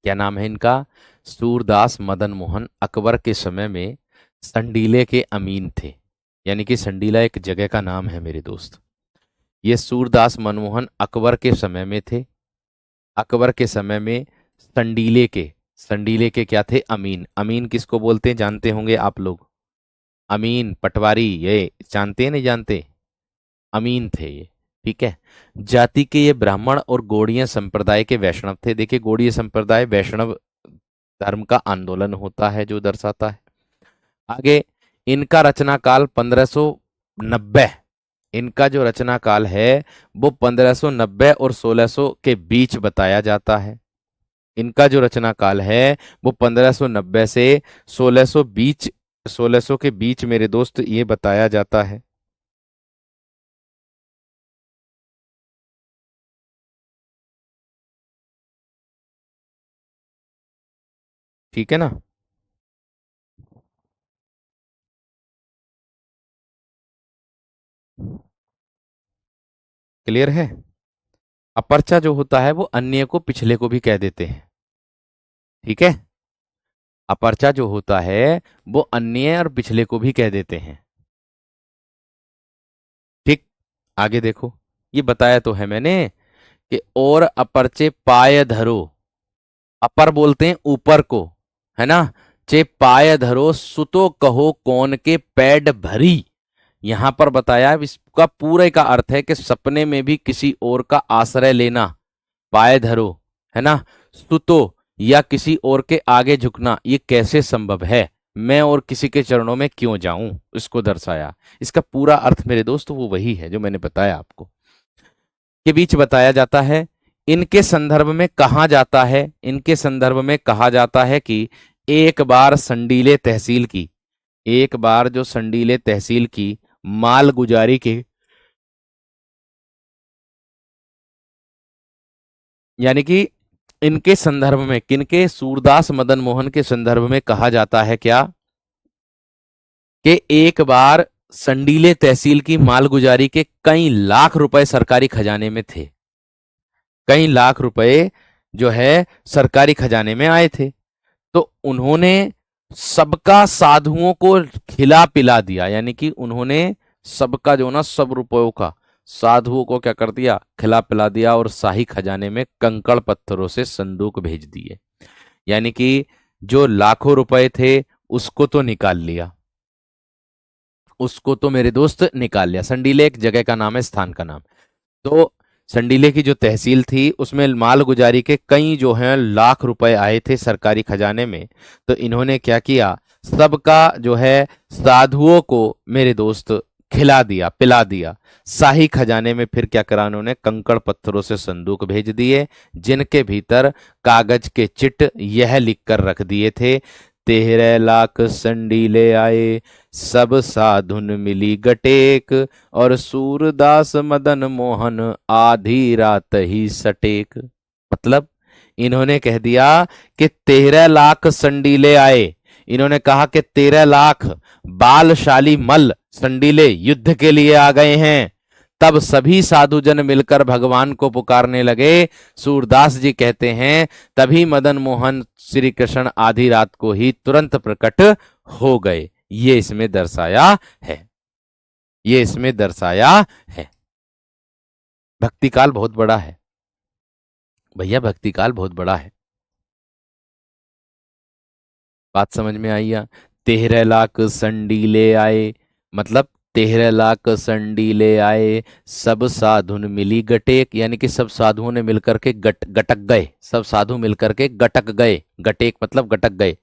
क्या नाम है इनका? सूरदास मदन मोहन अकबर के समय में संडीले के अमीन थे। यानी कि संडीला एक जगह का नाम है मेरे दोस्त। ये सूरदास मनमोहन अकबर के समय में थे। अकबर के समय में संडीले के क्या थे? अमीन। अमीन किसको बोलते हैं जानते होंगे आप लोग? अमीन पटवारी, ये जानते हैं नहीं जानते? अमीन थे ये। ठीक है। जाति के ये ब्राह्मण और गौड़ीय संप्रदाय के वैष्णव थे। देखिए, गौड़ीय संप्रदाय वैष्णव धर्म का आंदोलन होता है जो दर्शाता है। आगे, इनका रचना काल 1590। इनका जो रचना काल है वो 1590 और 1600 के बीच बताया जाता है। इनका जो रचना काल है वो 1590 से 1600 के बीच मेरे दोस्त ये बताया जाता है। ठीक है ना? क्लियर है? अपरचा जो होता है वो अन्य को पिछले को भी कह देते हैं। ठीक है। अपरचा जो होता है वो अन्य और पिछले को भी कह देते हैं। ठीक। आगे देखो, ये बताया तो है मैंने कि और अपरचे पाय धरो। अपर बोलते हैं ऊपर को, है ना? चे पाय धरो सुतो कहो कौन के पैड भरी। यहां पर बताया, इसका पूरे का अर्थ है कि सपने में भी किसी और का आश्रय लेना, पाय धरो, है ना? सुतो या किसी और के आगे झुकना, ये कैसे संभव है? मैं और किसी के चरणों में क्यों जाऊं, इसको दर्शाया। इसका पूरा अर्थ मेरे दोस्त वो वही है जो मैंने बताया आपको। के बीच बताया जाता है। इनके संदर्भ में कहा जाता है, इनके संदर्भ में कहा जाता है कि एक बार संडीले तहसील की, एक बार जो संडीले तहसील की मालगुजारी के, यानी कि इनके संदर्भ में, किनके? सूरदास मदन मोहन के संदर्भ में कहा जाता है क्या? कि एक बार संडीले तहसील की मालगुजारी के कई लाख रुपए सरकारी खजाने में थे। कई लाख रुपए जो है सरकारी खजाने में आए थे। तो उन्होंने सबका साधुओं को खिला पिला दिया। यानी कि उन्होंने सबका जो ना, सब रुपयों का साधुओं को क्या कर दिया? खिला पिला दिया। और शाही खजाने में कंकड़ पत्थरों से संदूक भेज दिए। यानी कि जो लाखों रुपए थे उसको तो निकाल लिया, उसको तो मेरे दोस्त निकाल लिया। संडीले एक जगह का नाम है, स्थान का नाम। तो संडीले की जो तहसील थी उसमें मालगुजारी के कई जो हैं लाख रुपए आए थे सरकारी खजाने में। तो इन्होंने क्या किया? सबका जो है साधुओं को मेरे दोस्त खिला दिया, पिला दिया। शाही खजाने में फिर क्या करा उन्होंने? कंकड़ पत्थरों से संदूक भेज दिए, जिनके भीतर कागज के चिट यह लिख कर रख दिए थे, 13 लाख संडीले आए, सब साधुन मिली गटेक, और सूरदास मदन मोहन आधी रात ही सटेक। मतलब इन्होंने कह दिया कि 13 लाख संडीले आए। इन्होंने कहा कि 13 लाख बालशाली मल संडीले युद्ध के लिए आ गए हैं। तब सभी साधुजन मिलकर भगवान को पुकारने लगे। सूरदास जी कहते हैं तभी मदन मोहन श्री कृष्ण आधी रात को ही तुरंत प्रकट हो गए। ये इसमें दर्शाया है, ये इसमें दर्शाया है। भक्ति काल बहुत बड़ा है भैया, भक्ति काल बहुत बड़ा है। बात समझ में आई या? 13 लाख संडीले आए, मतलब 13 लाख संडीले आए, सब साधुन मिली गटेक। यानी कि सब साधुओं ने मिलकर के गटक गए, सब साधु मिलकर के गटक गए। गटेक मतलब गटक गए।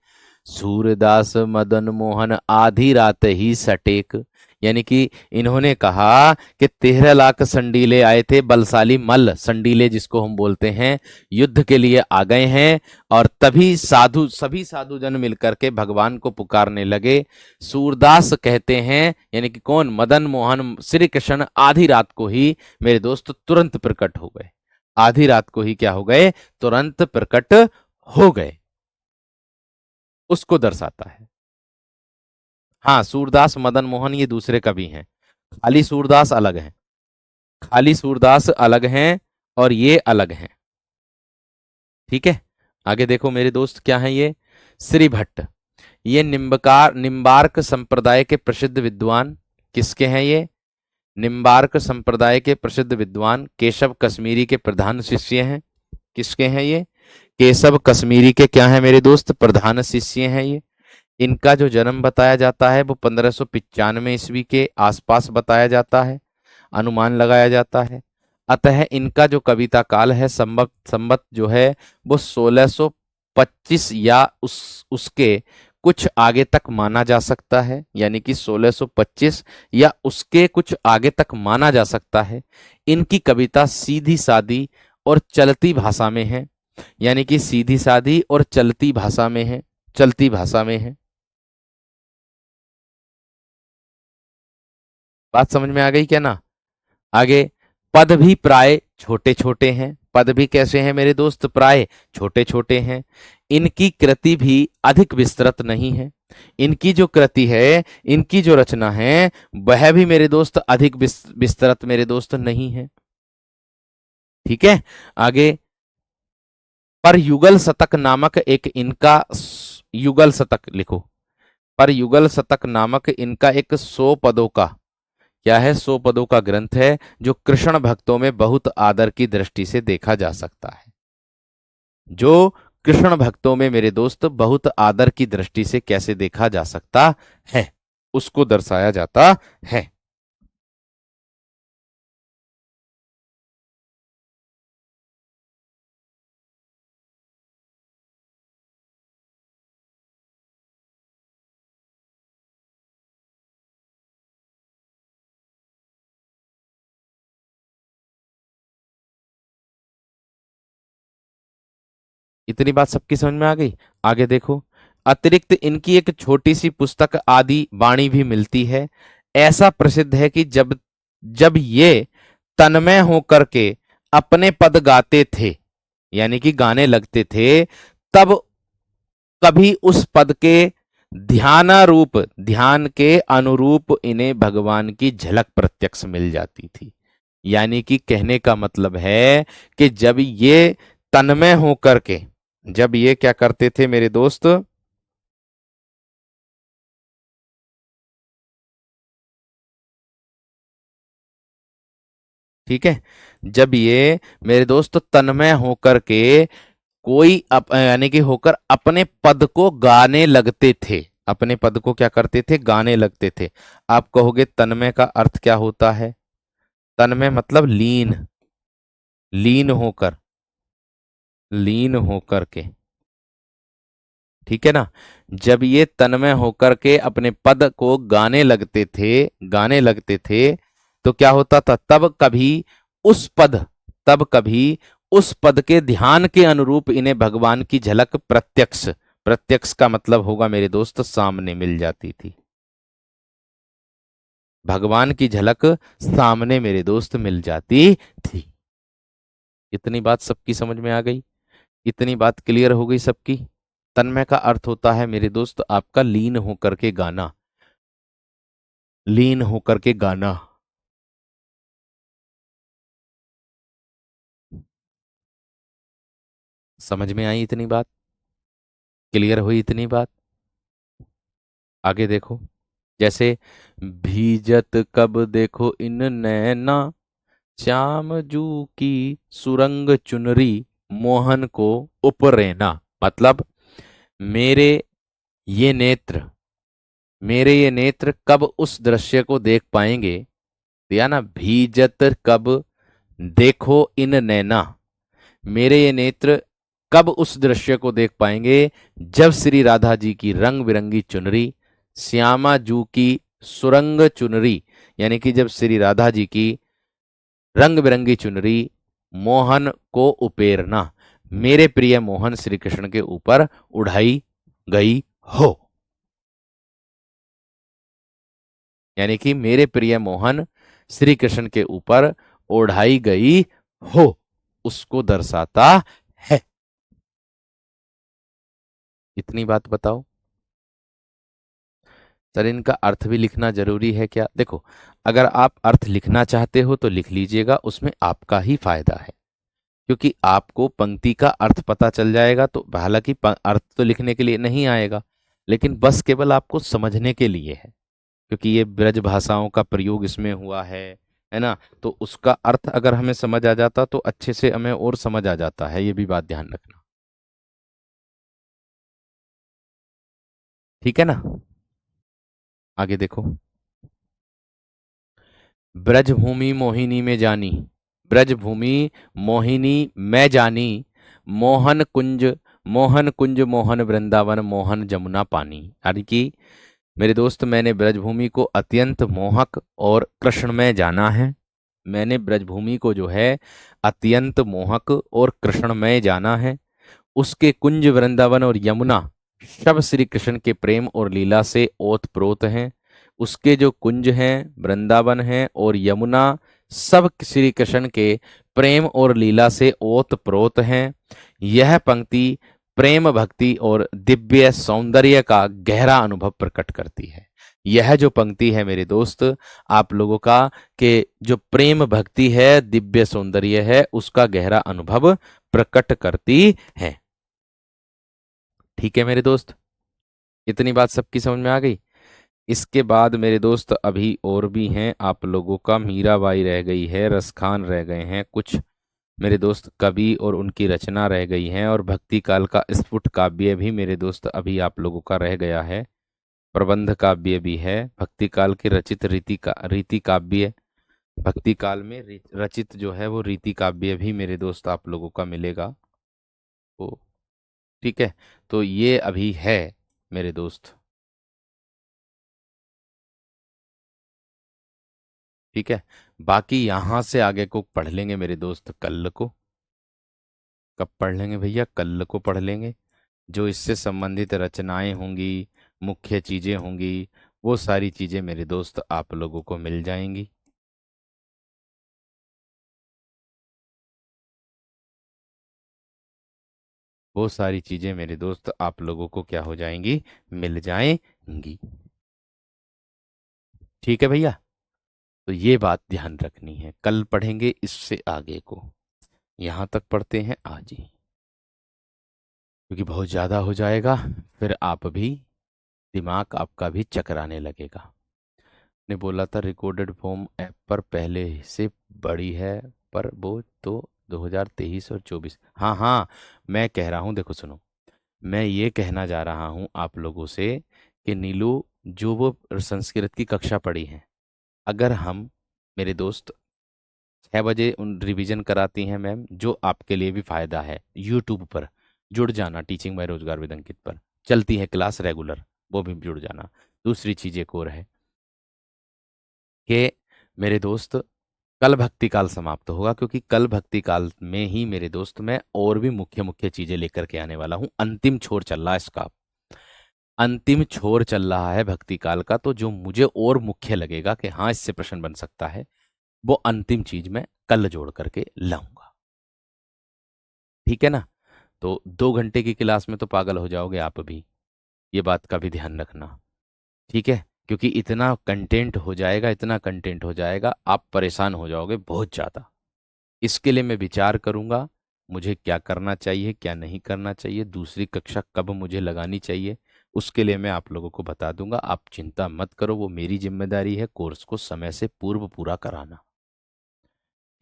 सूरदास मदन मोहन आधी रात ही सटेक। यानी कि इन्होंने कहा कि 13 लाख संडीले आए थे, बलशाली मल्ल संडीले जिसको हम बोलते हैं, युद्ध के लिए आ गए हैं। और तभी सभी साधु जन मिलकर के भगवान को पुकारने लगे। सूरदास कहते हैं, यानी कि कौन? मदन मोहन श्री कृष्ण आधी रात को ही मेरे दोस्त तुरंत प्रकट हो गए। आधी रात को ही क्या हो गए? तुरंत प्रकट हो गए। उसको दर्शाता है। हाँ, सूरदास मदन मोहन ये दूसरे कवि हैं, खाली सूरदास अलग हैं। खाली सूरदास अलग हैं और ये अलग हैं। ठीक है। आगे देखो मेरे दोस्त, क्या है ये? श्री भट्ट। ये निम्बार्क संप्रदाय के प्रसिद्ध विद्वान। किसके हैं ये? निम्बार्क संप्रदाय के प्रसिद्ध विद्वान केशव कश्मीरी के प्रधान शिष्य हैं। किसके हैं ये? केशव कश्मीरी के क्या है मेरे दोस्त? प्रधान शिष्य हैं ये। इनका जो जन्म बताया जाता है वो 1595 ईस्वी के आसपास बताया जाता है, अनुमान लगाया जाता है। अतः इनका जो कविता काल है, संवत संवत जो है वो 1625 या उसके कुछ आगे तक माना जा सकता है, यानी कि 1625 या उसके कुछ आगे तक माना जा सकता है। इनकी कविता सीधी सादी और चलती भाषा में है, यानी कि सीधी सादी और चलती भाषा में है, चलती भाषा में है। बात समझ में आ गई क्या ना? आगे, पद भी प्राय छोटे छोटे हैं। पद भी कैसे हैं मेरे दोस्त? प्राय छोटे छोटे हैं। इनकी कृति भी अधिक विस्तृत नहीं है। इनकी जो कृति है, इनकी जो रचना है, वह भी मेरे दोस्त अधिक विस्तृत मेरे दोस्त नहीं है। ठीक है। आगे, पर युगल शतक नामक एक इनका, युगल शतक लिखो। पर युगल शतक नामक इनका एक 100 पदों का, क्या है? 100 पदों का ग्रंथ है, जो कृष्ण भक्तों में बहुत आदर की दृष्टि से देखा जा सकता है। जो कृष्ण भक्तों में मेरे दोस्त बहुत आदर की दृष्टि से कैसे देखा जा सकता है, उसको दर्शाया जाता है। इतनी बात सबकी समझ में आ गई? आगे देखो, अतिरिक्त इनकी एक छोटी सी पुस्तक आदि वाणी भी मिलती है। ऐसा प्रसिद्ध है कि जब जब ये तन्मय होकर के अपने पद गाते थे, यानी कि गाने लगते थे, तब कभी उस पद के ध्यानारूप, ध्यान के अनुरूप इन्हें भगवान की झलक प्रत्यक्ष मिल जाती थी। यानी कि कहने का मतलब है कि जब ये तन्मय होकर के, जब ये क्या करते थे मेरे दोस्त? ठीक है। जब ये मेरे दोस्त तन्मय होकर के कोई यानी कि होकर अपने पद को गाने लगते थे, अपने पद को क्या करते थे? गाने लगते थे। आप कहोगे तन्मय का अर्थ क्या होता है? तन्मय मतलब लीन, लीन होकर, लीन होकर के। ठीक है ना? जब ये तन्मय होकर के अपने पद को गाने लगते थे, गाने लगते थे, तो क्या होता था? उस पद तब कभी उस पद के ध्यान के अनुरूप इन्हें भगवान की झलक प्रत्यक्ष, प्रत्यक्ष का मतलब होगा मेरे दोस्त सामने मिल जाती थी। भगवान की झलक सामने मेरे दोस्त मिल जाती थी। इतनी बात सबकी समझ में आ गई? इतनी बात क्लियर हो गई सबकी? तन्मय का अर्थ होता है मेरे दोस्त आपका लीन होकर के गाना, लीन होकर के गाना। समझ में आई इतनी बात? क्लियर हुई इतनी बात? आगे देखो, जैसे, भीजत कब देखो इन नैना, श्याम जू की सुरंग चुनरी, मोहन को उपरेना। मतलब, मेरे ये नेत्र, मेरे ये नेत्र कब उस दृश्य को देख पाएंगे? या ना, भीजत कब देखो इन नैना, मेरे ये नेत्र कब उस दृश्य को देख पाएंगे जब श्री राधा जी की रंग बिरंगी चुनरी, श्यामा जू की सुरंग चुनरी, यानी कि जब श्री राधा जी की रंग बिरंगी चुनरी मोहन को उपेरना, मेरे प्रिय मोहन श्री कृष्ण के ऊपर उड़ाई गई हो। यानी कि मेरे प्रिय मोहन श्री कृष्ण के ऊपर ओढ़ाई गई हो, उसको दर्शाता है। इतनी बात बताओ। सर, इनका अर्थ भी लिखना जरूरी है क्या? देखो, अगर आप अर्थ लिखना चाहते हो तो लिख लीजिएगा, उसमें आपका ही फायदा है। क्योंकि आपको पंक्ति का अर्थ पता चल जाएगा, तो हालांकि अर्थ तो लिखने के लिए नहीं आएगा, लेकिन बस केवल आपको समझने के लिए है, क्योंकि ये ब्रज भाषाओं का प्रयोग इसमें हुआ है ना। तो उसका अर्थ अगर हमें समझ आ जाता तो अच्छे से हमें और समझ आ जाता है, ये भी बात ध्यान रखना। ठीक है ना। आगे देखो। ब्रज भूमि मोहिनी में जानी, ब्रज भूमि मोहिनी में जानी, मोहन कुंज, मोहन कुंज मोहन वृंदावन, मोहन जमुना पानी। यानी कि मेरे दोस्त, मैंने ब्रजभूमि को अत्यंत मोहक और कृष्णमय जाना है। मैंने ब्रजभूमि को जो है अत्यंत मोहक और कृष्णमय जाना है। उसके कुंज वृंदावन और यमुना सब श्री कृष्ण के प्रेम और लीला से ओत प्रोत हैं। उसके जो कुंज हैं, वृंदावन हैं और यमुना, सब श्री कृष्ण के प्रेम और लीला से ओत प्रोत हैं। यह पंक्ति प्रेम भक्ति और दिव्य सौंदर्य का गहरा अनुभव प्रकट करती है। यह जो पंक्ति है मेरे दोस्त, आप लोगों का, कि जो प्रेम भक्ति है, दिव्य सौंदर्य है, उसका गहरा अनुभव प्रकट करती है। ठीक है मेरे दोस्त, इतनी बात सबकी समझ में आ गई। इसके बाद मेरे दोस्त अभी और भी हैं आप लोगों का, मीराबाई रह गई है, रसखान रह गए हैं कुछ मेरे दोस्त, कवि और उनकी रचना रह गई हैं, और भक्ति काल का स्फुट काव्य भी मेरे दोस्त अभी आप लोगों का रह गया है। प्रबंध काव्य भी है, भक्ति काल के रचित रीति काव्य, भक्ति काल में रचित जो है वो रीति काव्य भी मेरे दोस्त आप लोगों का मिलेगा। तो ठीक है, तो ये अभी है मेरे दोस्त। ठीक है, बाकी यहां से आगे को पढ़ लेंगे मेरे दोस्त कल को। कब पढ़ लेंगे भैया? कल को पढ़ लेंगे। जो इससे संबंधित रचनाएं होंगी, मुख्य चीजें होंगी, वो सारी चीजें मेरे दोस्त आप लोगों को मिल जाएंगी। वो सारी चीजें मेरे दोस्त आप लोगों को क्या हो जाएंगी? मिल जाएंगी। ठीक है भैया, तो ये बात ध्यान रखनी है, कल पढ़ेंगे इससे आगे को। यहां तक पढ़ते हैं आज ही, क्योंकि बहुत ज्यादा हो जाएगा, फिर आप भी, दिमाग आपका भी चकराने लगेगा। ने बोला था रिकॉर्डेड फॉर्म ऐप पर पहले से बड़ी है, पर वो तो 2023 और 24। हाँ हाँ, मैं कह रहा हूँ, देखो सुनो, मैं ये कहना जा रहा हूँ आप लोगों से कि नीलू, जो वो संस्कृत की कक्षा पढ़ी है, अगर हम, मेरे दोस्त, 6 बजे उन रिवीजन कराती हैं मैम, जो आपके लिए भी फायदा है। यूट्यूब पर जुड़ जाना, टीचिंग बाय रोजगार विद अंकित पर चलती है क्लास रेगुलर, वो भी जुड़ जाना। दूसरी चीज एक और है कि मेरे दोस्त, कल भक्ति काल समाप्त होगा, क्योंकि कल भक्ति काल में ही मेरे दोस्त मैं और भी मुख्य मुख्य चीजें लेकर के आने वाला हूँ। अंतिम छोर चल रहा है इसका, अंतिम छोर चल रहा है भक्ति काल का, तो जो मुझे और मुख्य लगेगा कि हाँ इससे प्रश्न बन सकता है, वो अंतिम चीज मैं कल जोड़ करके लाऊंगा। ठीक है ना। तो 2 घंटे की क्लास में तो पागल हो जाओगे आप भी, ये बात का भी ध्यान रखना। ठीक है, क्योंकि इतना कंटेंट हो जाएगा, इतना कंटेंट हो जाएगा, आप परेशान हो जाओगे बहुत ज़्यादा। इसके लिए मैं विचार करूंगा, मुझे क्या करना चाहिए, क्या नहीं करना चाहिए, दूसरी कक्षा कब मुझे लगानी चाहिए, उसके लिए मैं आप लोगों को बता दूंगा। आप चिंता मत करो, वो मेरी जिम्मेदारी है कोर्स को समय से पूर्व पूरा कराना।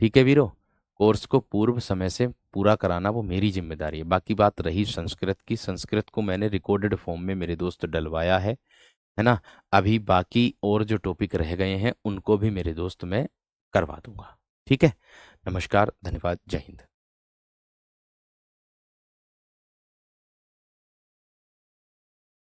ठीक है वीरो, कोर्स को पूर्व समय से पूरा कराना वो मेरी जिम्मेदारी है। बाकी बात रही संस्कृत की, संस्कृत को मैंने रिकॉर्डेड फॉर्म में मेरे दोस्त डलवाया है ना। अभी बाकी और जो टॉपिक रह गए हैं उनको भी मेरे दोस्त मैं करवा दूंगा। ठीक है, नमस्कार, धन्यवाद, जय हिंद।